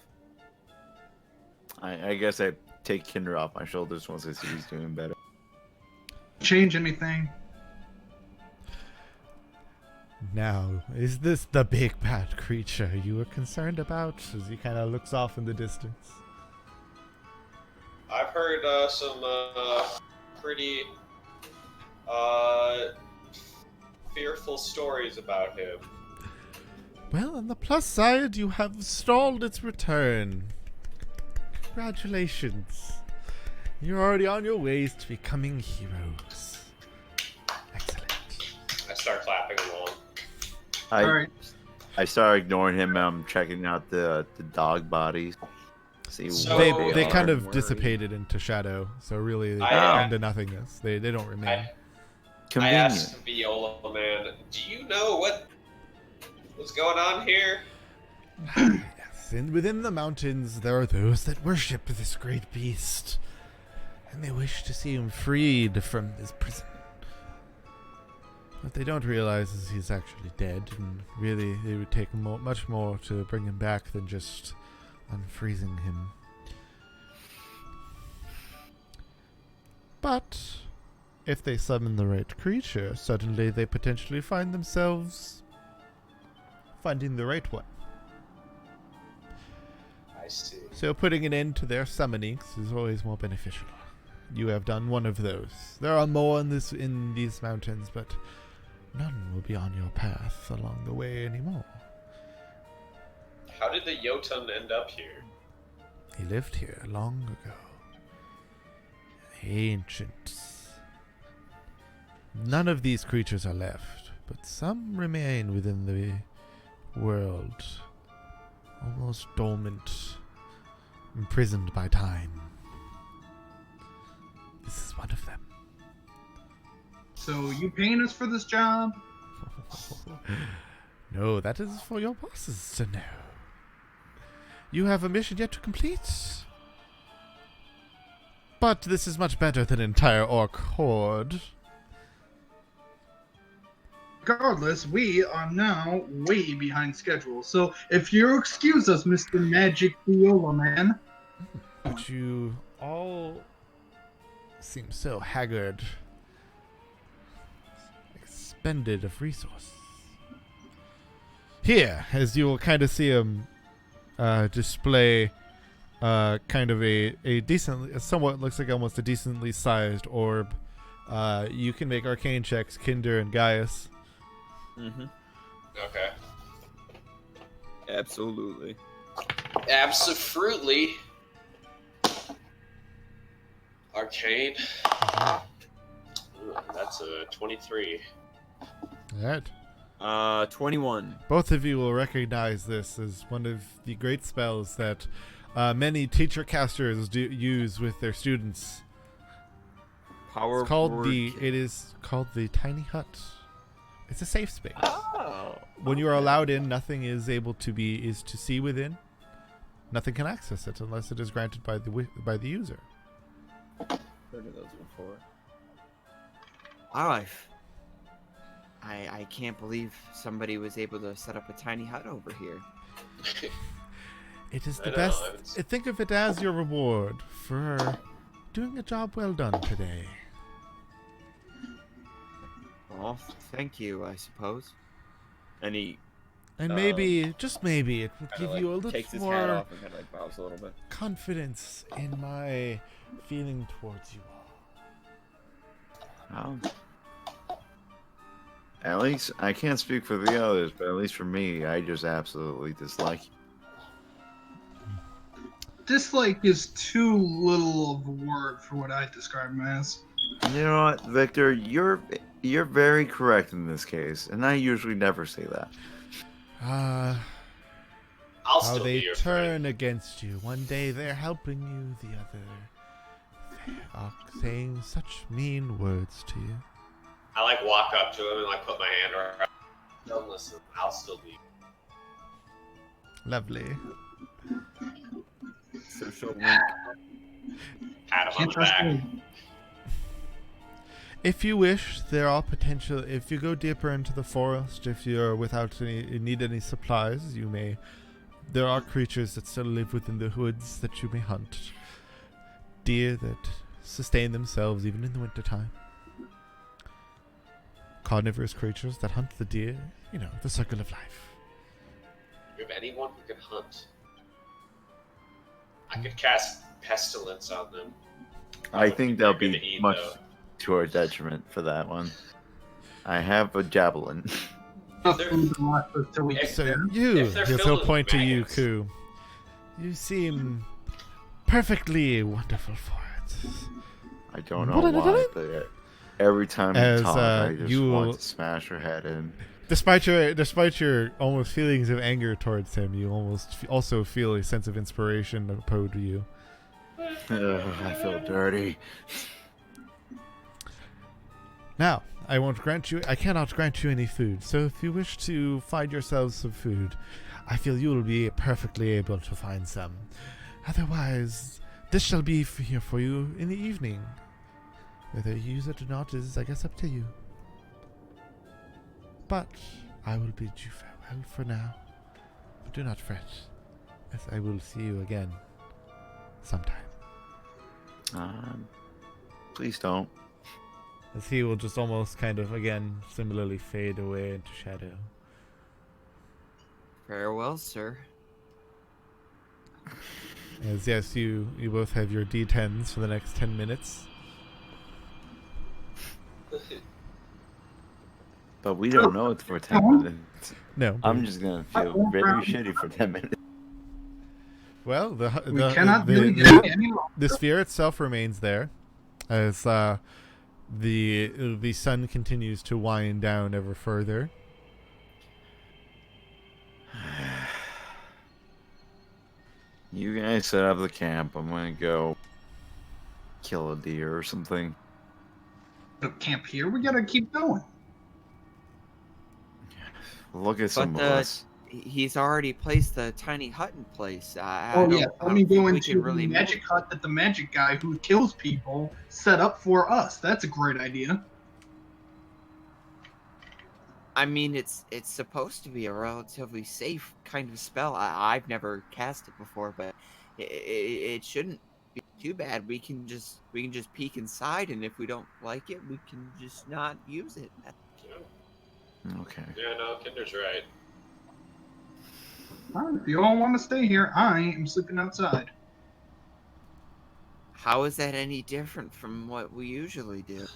I guess I take Kinder off my shoulders once I see he's doing better. Change anything. Now, is this the big bad creature you were concerned about? As he kind of looks off in the distance. I've heard some pretty fearful stories about him. Well, on the plus side, you have stalled its return. Congratulations. You're already on your ways to becoming heroes. Excellent. I start clapping along. Alright. I start ignoring him. I'm checking out the dog bodies. See So- what They are. kind of Worry. dissipated into shadow, so really they I- into nothingness. They don't remain. I Convenient. asked Viola Man, do you know what's going on here? Yes, and within the mountains there are those that worship this great beast, and they wish to see him freed from his prison. What they don't realize is he's actually dead, and really it would take much more to bring him back than just unfreezing him. But if they summon the right creature, suddenly they potentially find themselves finding the right one. I see. So putting an end to their summonings is always more beneficial. You have done one of those. There are more in these mountains, but none will be on your path along the way anymore. How did the Jotun end up here? He lived here long ago. Ancients. None of these creatures are left, but some remain within the world, almost dormant, imprisoned by time. This is one of them. So you paying us for this job? No, that is for your bosses to know. You have a mission yet to complete. But this is much better than an entire orc horde. Regardless, we are now way behind schedule. So if you'll excuse us, Mr. Magic Viola Man. But you all seem so haggard. Expended of resources. Here, as you will kind of see him display kind of a decently, somewhat looks like almost a decently sized orb. You can make arcane checks, Kinder and Gaius. Mm-hmm. Okay. Absolutely. Absolutely. Arcane. Ooh, that's a 23. Alright. 21. Both of you will recognize this as one of the great spells that many teacher casters use with their students. Power It's called word. it is called the Tiny Hut. It's a safe space. Oh. When you are allowed in, nothing is able to to see within. Nothing can access it unless it is granted by the user. Heard of those before. Wow, I can't believe somebody was able to set up a tiny hut over here. It is I the know, best. it's- Think of it as your reward for doing a job well done today. Well, thank you, I suppose. And he And maybe, just maybe, it would kinda, give you a like, takes little his hat more off and kind of like bows a little bit. confidence in my feeling towards you all. At least I can't speak for the others, but at least for me, I just absolutely dislike you. Dislike is too little of a word for what I describe him as. You know what, Victor? You're very correct in this case, and I usually never say that. I'll How still they be your turn friend. against you. One day they're helping you, the other they are saying such mean words to you. I like walk up to him and like put my hand around. Don't listen. I'll still be. Lovely. Social link. Pat him on Can't the trust back. me. If you wish, there are potential. If you go deeper into the forest, if you're without need any supplies, you may. There are creatures that still live within the woods that you may hunt. Deer that sustain themselves even in the wintertime. Carnivorous creatures that hunt the deer. You know, the circle of life. Do you have anyone who can hunt? I could cast pestilence on them. I think they'll They're gonna be eat, much though. to our detriment for that one. I have a javelin. Enough They're- food to last us till we get So there. you, If they're he'll filled with point to you, maggots. Ku. You seem perfectly wonderful for it. I don't know why, but every time you As, talk, I just you want will- to smash her head in. Despite your almost feelings of anger towards him, you almost also feel a sense of inspiration opposed to you. I feel dirty. Now, I cannot grant you any food. So if you wish to find yourselves some food, I feel you will be perfectly able to find some. Otherwise, this shall be here for you in the evening. Whether you use it or not is, I guess, up to you. But I will bid you farewell for now. But do not fret, as I will see you again sometime. Please don't. As he will just almost kind of, again, similarly fade away into shadow. Farewell, sir. As yes, you both have your D10s for the next 10 minutes. But we don't know it's for 10 minutes. No. I'm just gonna feel very shitty for 10 minutes. Well, We cannot really do it any longer. the sphere itself remains there, as the sun continues to wind down ever further. You guys set up the camp. I'm gonna go kill a deer or something. The camp here, we gotta keep going. Look at some of But us. he's already placed the tiny hut in place. I Oh don't- yeah, I let don't me go think we into can the really magic move. hut that the magic guy who kills people set up for us. That's a great idea. I mean, it's supposed to be a relatively safe kind of spell. I've never cast it before, but it shouldn't be too bad. We can just peek inside, and if we don't like it, we can just not use it. Okay. Yeah, no, Kinder's right. Alright, if you all want to stay here, I am sleeping outside. How is that any different from what we usually do?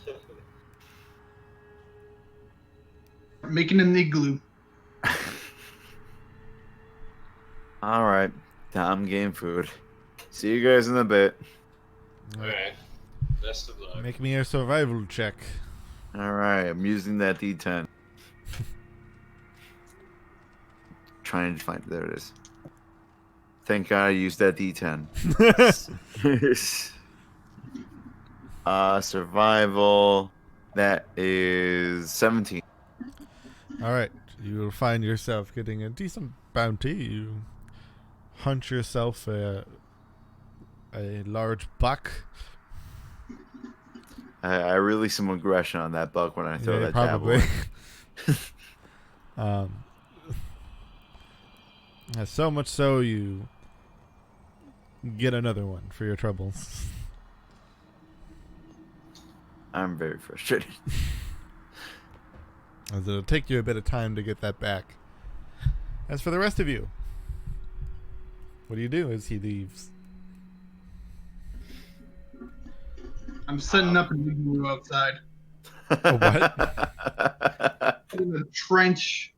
Making an igloo. All right. Time game food. See you guys in a bit. Alright. Best of luck. Make me a survival check. All right. I'm using that D10. Trying to find. There it is. Thank God I used that D10. Survival. That is 17. All right, you will find yourself getting a decent bounty. You hunt yourself a large buck. I release some aggression on that buck when I throw that probably. javelin. So much so you get another one for your troubles. I'm very frustrated. As it'll take you a bit of time to get that back. As for the rest of you, what do you do as he leaves? I'm setting up an igloo outside. A what? In a trench,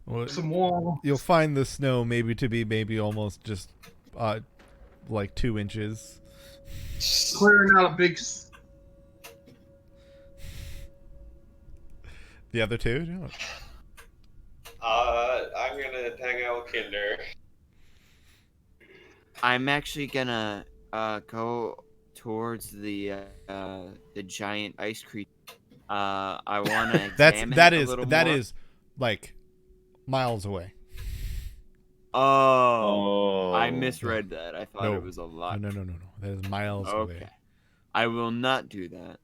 Well, some wall. you'll find the snow to be almost just like 2 inches. Clearing out a big. The other two? No. I'm gonna hang out with Kinder. I'm actually gonna go towards the giant ice cream. I want to examine that it is a little that more. is like miles away. Oh, I Oh. misread that. I thought No. it was a lot. No. That is miles Okay. away. I will not do that.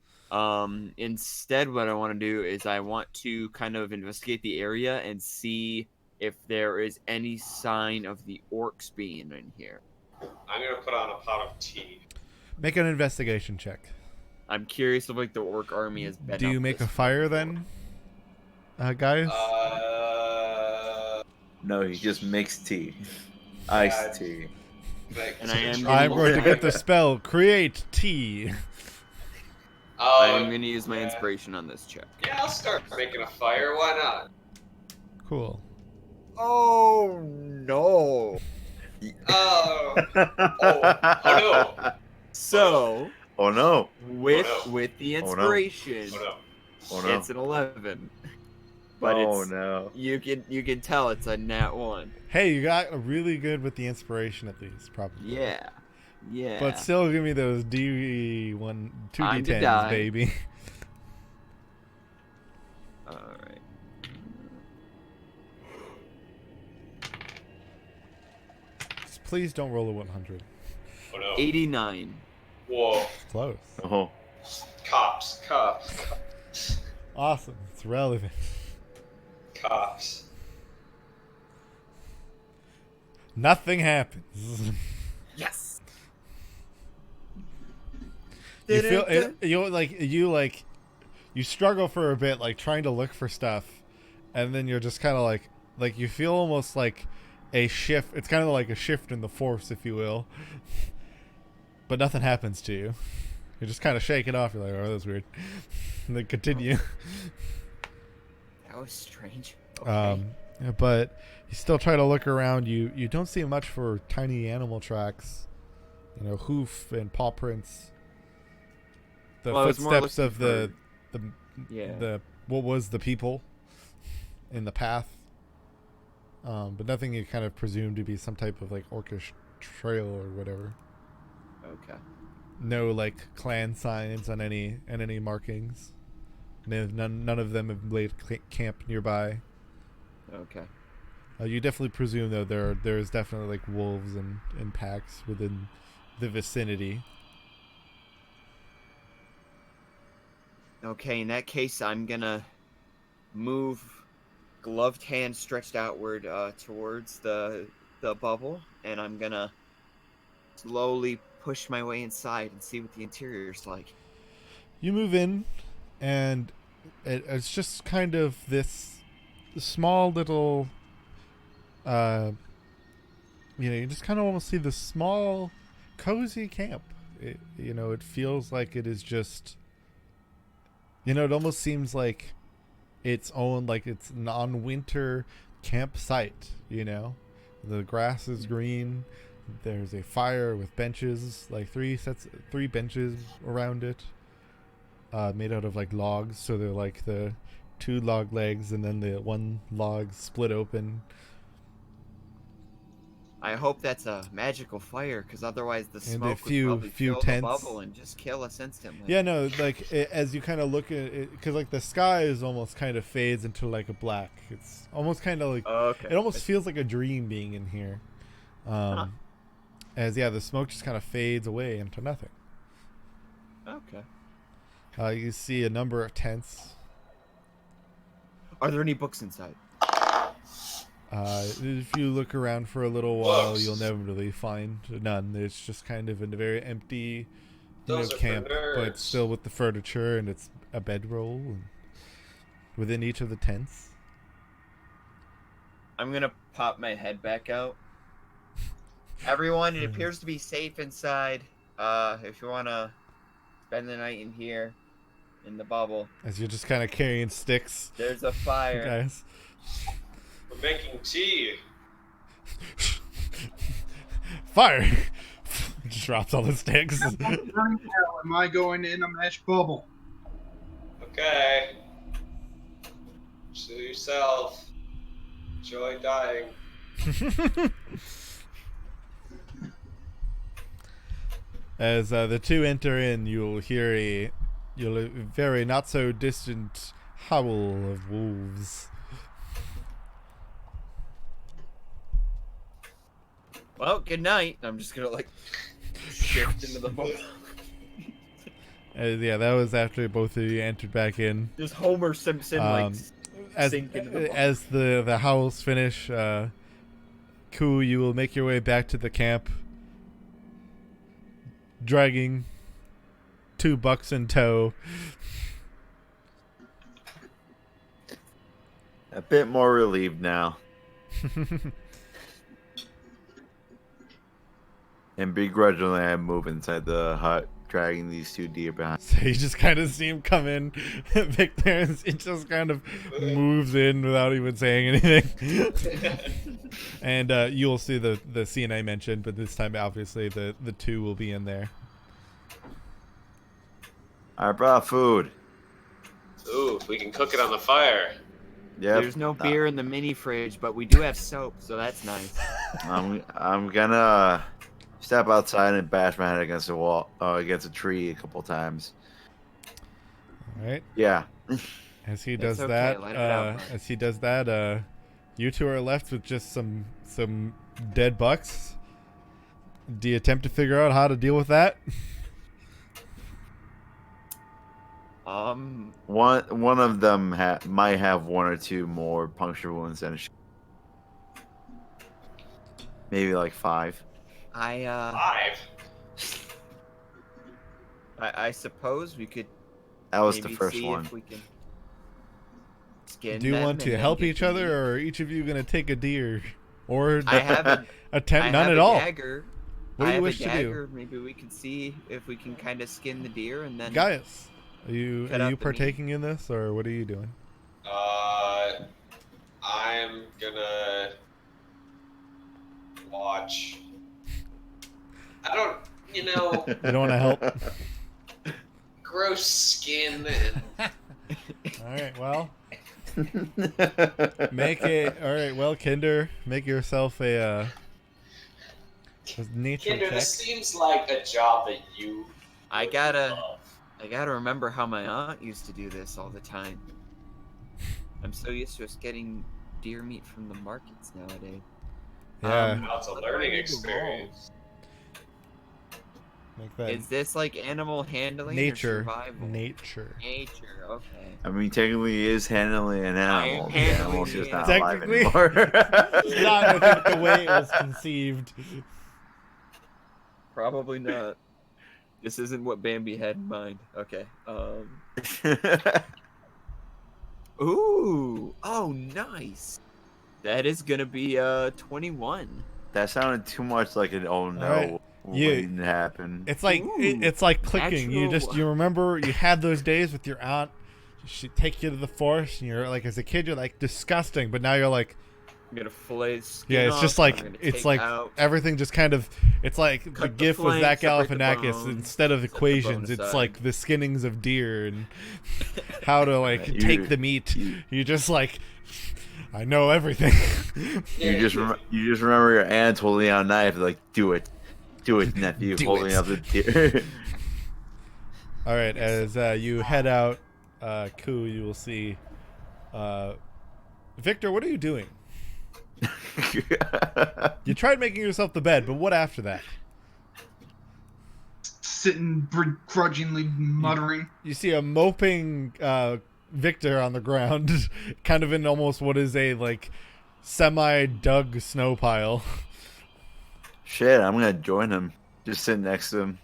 Instead, what I want to do is I want to kind of investigate the area and see if there is any sign of the orcs being in here. I'm gonna put on a pot of tea. Make an investigation check. I'm curious if like the orc army has been. Do you up make this a fire before. then, guys? No, he just makes tea. Iced Yeah. tea. And I am I'm getting- going to get the spell create tea. I am going to use my inspiration on this check. Yeah, I'll start making a fire. Why not? Cool. Oh no. Oh. Oh no. So, Oh no. with Oh, no. with the Oh, no. inspiration, Oh no. Oh no. it's an 11. But Oh it's no. you can tell it's a nat 1. Hey, you got really good with the inspiration at least, probably. Yeah. Yeah. But still, give me those D1, Time to 2D10s, die. baby. All right. Just please don't roll a 100. Oh no. 89. Whoa. Close. Oh. Cops. Awesome. It's relevant. Cops. Nothing happens. Yes. You feel it, you struggle for a bit, like trying to look for stuff, and then you're just kind of like you feel almost like a shift. It's kind of like a shift in the force, if you will. But nothing happens to you. You're just kind of shaking off. You're like, oh, that's weird. And then continue. That was strange. Okay. But you still try to look around. You don't see much for tiny animal tracks. You know, hoof and paw prints. The Well, I was more footsteps looking of the Yeah. what was the people in the path. But nothing you kind of presume to be some type of like orcish trail or whatever. Okay. No like clan signs on any markings. None of them have laid camp nearby. Okay. You definitely presume though there's definitely like wolves and packs within the vicinity. Okay, in that case, I'm gonna move gloved hand stretched outward towards the bubble, and I'm gonna slowly push my way inside and see what the interior is like. You move in, and it's just kind of this small little, you just kind of almost see this small, cozy camp. It feels like it is just, it almost seems like its own, like it's non-winter campsite, The grass is green. There's a fire with benches, like three benches around it, made out of like logs. So they're like the 2 log legs and then the 1 log split open. I hope that's a magical fire, because otherwise the a smoke few- would probably few fill tents. the bubble and just kill us instantly. Yeah, no, like as you kind of look at it, because like the sky is almost kind of fades into like a black. It's almost kind of like Okay. it almost feels like a dream being in here. As the smoke just kind of fades away into nothing. Okay. You see a number of tents. Are there any books inside? If you look around for a little while, Books. you'll never really find none. It's just kind of a very empty Those are for camp, but nerds. still with the furniture, and it's a bedroll and within each of the tents. I'm gonna pop my head back out. Everyone, it appears to be safe inside. If you wanna spend the night in here, in the bubble, As you're just kind of carrying sticks, there's a fire. guys. We're making tea. Fire! Just drops all the sticks. Burning hell, am I going in a mesh bubble? Okay. Suit yourself. Enjoy dying. As the two enter in, you'll hear a very not so distant howl of wolves. Well, good night. I'm just gonna like shift into the bubble. That was after both of you entered back in. Just Homer Simpson As sink into the bubble. as the howls finish, Ku, you will make your way back to the camp, dragging 2 bucks in tow. A bit more relieved now. And begrudgingly, I move inside the hut, dragging these 2 deer behind. So you just kind of see him come in, Victor, and it just kind of moves in without even saying anything. And you'll see the scene I mentioned, but this time, obviously, the 2 will be in there. I brought food. Ooh, we can cook it on the fire. Yep. There's no beer in the mini fridge, but we do have soap, so that's nice. I'm gonna step outside and bash my head against a wall, against a tree a couple times. All right. Yeah. As he It's does okay, let it out. that, you 2 are left with just some dead bucks. Do you attempt to figure out how to deal with that? One of them might have 1 or 2 more puncture wounds than maybe like 5. Five. I suppose we could That was the maybe first see one. if we can skin Do you them want to and then help get each the other, meat. or are each of you gonna take a deer, or I have a attempt I none have at a all? Dagger. What do I you have wish a to do, dagger. Maybe we can see if we can kind of skin the deer and then. Gaius? Are you Cut out the meat. partaking in this, or what are you doing? I'm gonna watch. I don't, You don't want to help. gross skin and All right. Well, all right. Well, Kinder, make yourself a nature Kinder, check. this seems like a job that you I would gotta love. remember how my aunt used to do this all the time. I'm so used to us getting deer meat from the markets nowadays. Yeah. Now it's a what do I learning need to experience. Make that Is this like animal handling nature. or survival? Nature. Nature, okay. I mean, technically, he is handling an animal. The handling animal's just the not alive Technically. anymore. It's not, I think, the way it was conceived. Probably not. This isn't what Bambi had in mind. Okay. Ooh. Oh, nice. That is gonna be 21. That sounded too much like an oh no Alright. Yeah. waiting to happen. It's like Ooh, it's like clicking. natural. You remember you had those days with your aunt. She'd take you to the forest, and you're like, as a kid, you're like disgusting, but now you're like, I'm gonna fillet skin yeah, it's off, just I'm like gonna it's take like out- everyting just kind of. It's like the Cut the gif of flanks, Zach separate the Galifianakis. bones, Instead of set the equations, bone it's aside. like the skinnings of deer and how to like You- take the meat. you- You just like I know everything. You just remember your aunt holding out a knife, like, do it, nephew, Do holding it. up the deer. All right, as you head out, Ku, you will see. Victor, what are you doing? You tried making yourself the bed, but what after that? Sitting begrudgingly muttering. You see a moping Victor on the ground, kind of in almost what is a like semi-dug snow pile. Shit, I'm gonna join him. Just sit next to him.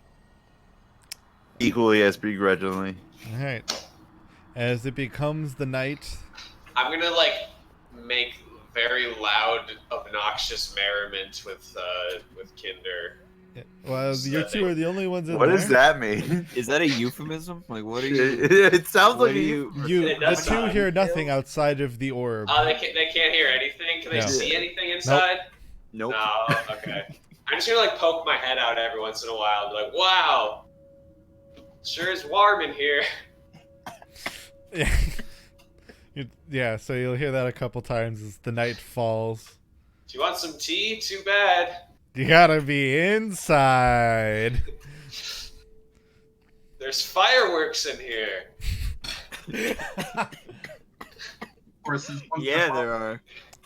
Equally as begrudgingly. All right. As it becomes the night. I'm gonna like make very loud, obnoxious merriment with Kinder. Well, you two are the only ones in What there. does that mean? Is that a euphemism? Like, what are you? It sounds What like are you. You, It the does two sound- hear nothing outside of the orb. They can't hear anything. Can they No. see anything inside? Nope. No. Okay. I'm just gonna like poke my head out every once in a while and be like, "Wow, sure is warm in here." Yeah. Yeah, so you'll hear that a couple times as the night falls. Do you want some tea? Too bad. You gotta be inside. There's fireworks in here. Horses. Yeah, there are.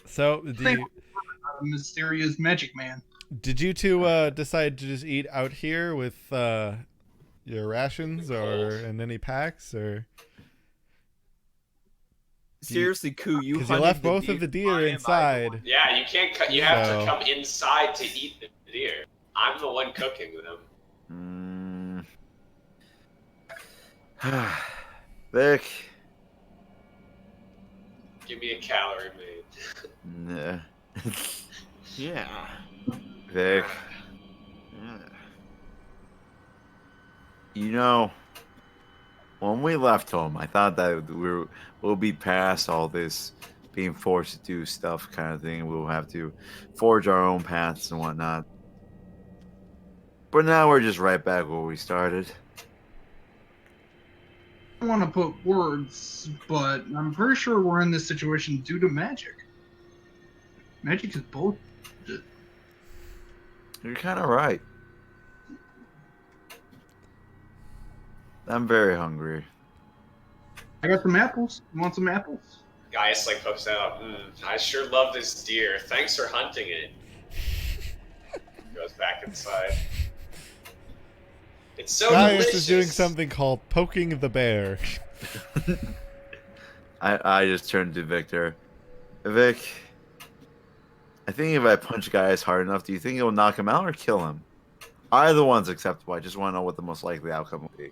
So, A mysterious magic man. did you two decide to just eat out here with your rations or in any packs, or Seriously, Ku, you because you hunted left the both of the deer. Why deer am I inside? Yeah, you can't cut. You have So- to come inside to eat the deer. I'm the one cooking them. Vic. Give me a calorie maid. Nah. Yeah. Vic. Yeah. You know, when we left home, I thought that we'll be past all this being forced to do stuff kind of thing. We'll have to forge our own paths and whatnot. But now we're just right back where we started. I don't want to put words, but I'm pretty sure we're in this situation due to magic. Magic is bullshit. You're kind of right. I'm very hungry. I got some apples. You want some apples? Gaius like pokes out. I sure love this deer. Thanks for hunting it. Goes back inside. It's so Gaius delicious. is doing something called poking the bear. I just turned to Victor. Vic, I think if I punch Gaius hard enough, do you think it will knock him out or kill him? Either one's acceptable. I just want to know what the most likely outcome will be.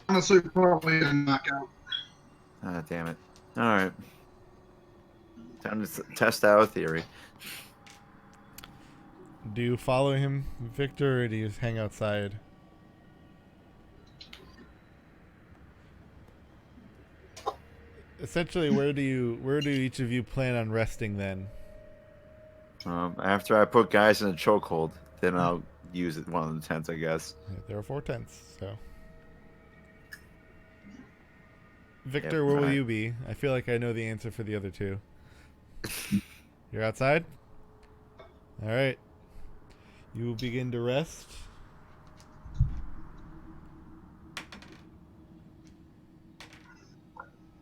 Honestly, probably a knockout. Ah, damn it. Alright. Time to test out a theory. Do you follow him, Victor, or do you just hang outside? Essentially, where do each of you plan on resting then? After I put Gaius in a chokehold, then I'll use it one of the tents, I guess. Yeah, there are 4 tents, so. Victor, Yep, where will alright. you be? I feel like I know the answer for the other 2. You're outside? Alright. You will begin to rest.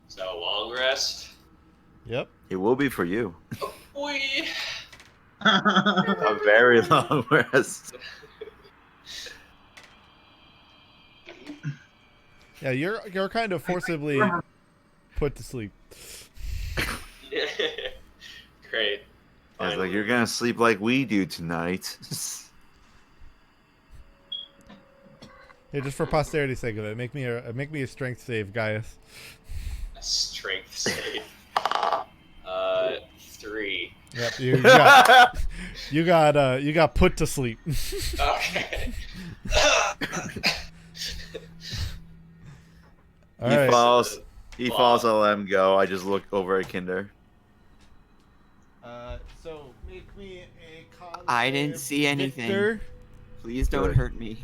So long rest. Yep. It will be for you. Boy. A very long rest. Yeah, you're kind of forcibly put to sleep. Great. I was like, you're gonna sleep like we do tonight. Hey, just for posterity's sake of it, make me a strength save, Gaius. Strength save. 3. Yep, you got put to sleep. Okay. All He right. falls. He falls. I'll let him go. I just look over at Kinder. So make me a con I didn't save, see anything. Victor. Please don't Good. hurt me.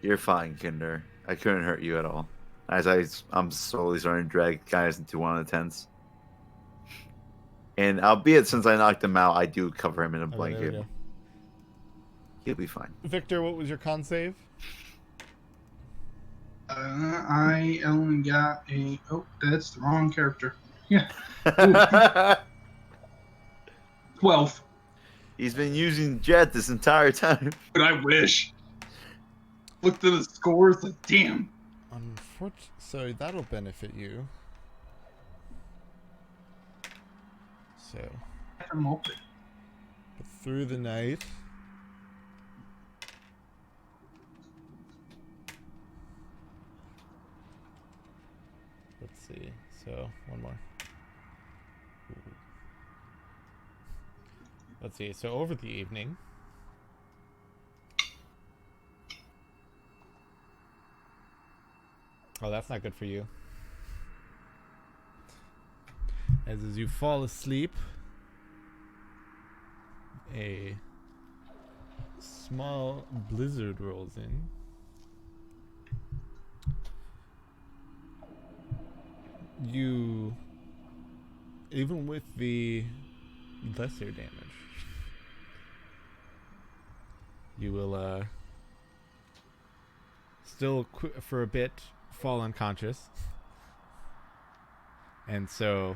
You're fine, Kinder. I couldn't hurt you at all. As I'm slowly starting to drag Gaius into one of the tents. And albeit since I knocked him out, I do cover him in a Okay, there we blanket. go. He'll be fine. Victor, what was your con save? I only got a. Oh, that's the wrong character. Yeah, 12. He's been using Jet this entire time. But I wish. Looked at the scores, like, damn. Unfortunately, so that'll benefit you. So, I'm open. through the night. Let's see. So, one more. Let's see. So, over the evening. Oh, that's not good for you. As you fall asleep, a small blizzard rolls in. You, even with the lesser damage, you will still for a bit fall unconscious, and so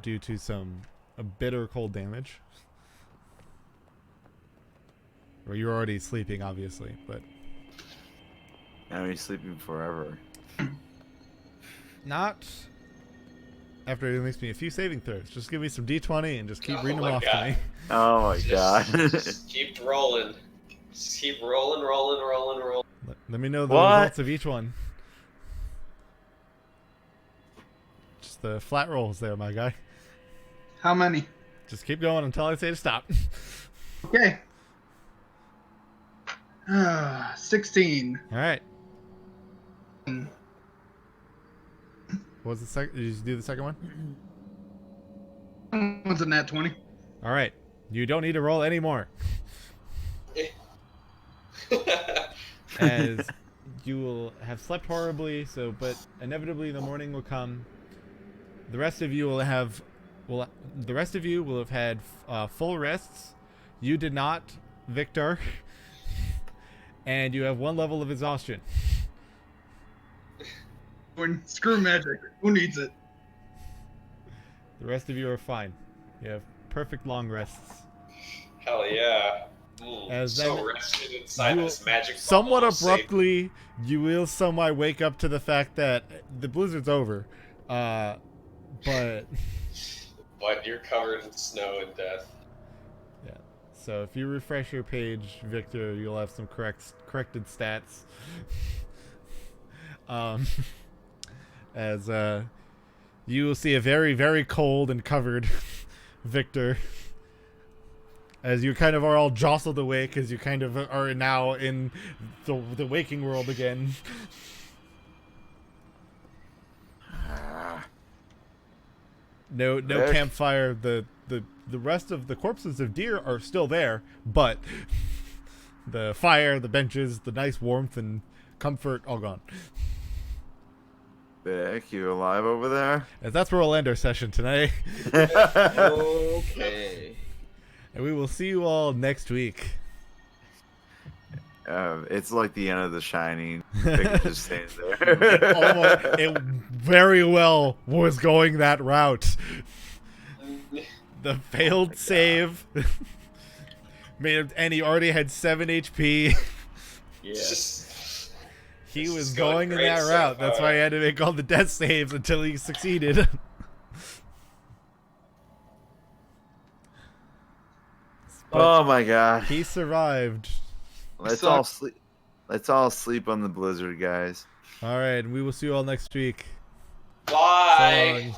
due to some bitter cold damage, or you're already sleeping obviously, but Now he's sleeping forever. not after he makes me a few saving throws. Just give me some d20 and just keep reading them my off God. to me. Oh my god. Just keep rolling. Just keep rolling. Let me know the What? results of each one. Just the flat rolls there, my guy. How many? Just keep going until I say to stop. Okay. 16. All right. What was the second? Did you do the second one? What's a nat 20? All right. You don't need to roll anymore, as you will have slept horribly. So, but inevitably the morning will come. The rest of you will have, the rest of you will have had full rests. You did not, Victor, and you have 1 level of exhaustion. Screw magic. Who needs it? The rest of you are fine. You have perfect long rests. Hell yeah. As So then rested inside you this magic bubble. somewhat of safe- abruptly, you will somewhat wake up to the fact that the blizzard's over. But But you're covered in snow and death. yeah. So if you refresh your page, Victor, you'll have some corrected stats. As you will see a very, very cold and covered Victor, as you kind of are all jostled awake, as you kind of are now in the waking world again. No Vic? campfire. The rest of the corpses of deer are still there, but the fire, the benches, the nice warmth and comfort, all gone. Vic, you alive over there? As that's where we'll end our session tonight. Okay. And we will see you all next week. It's like the end of The Shining. Vic just stands there. It very well was going that route. The failed save made, and he already had 7 HP. Yeah. Just, He This was is going going in great that so route. That's far. why he had to make all the death saves until he succeeded. Oh my god. He survived. Let's Suck. all sleep. Let's all sleep on the blizzard, guys. All right, and we will see you all next week. bye. So long.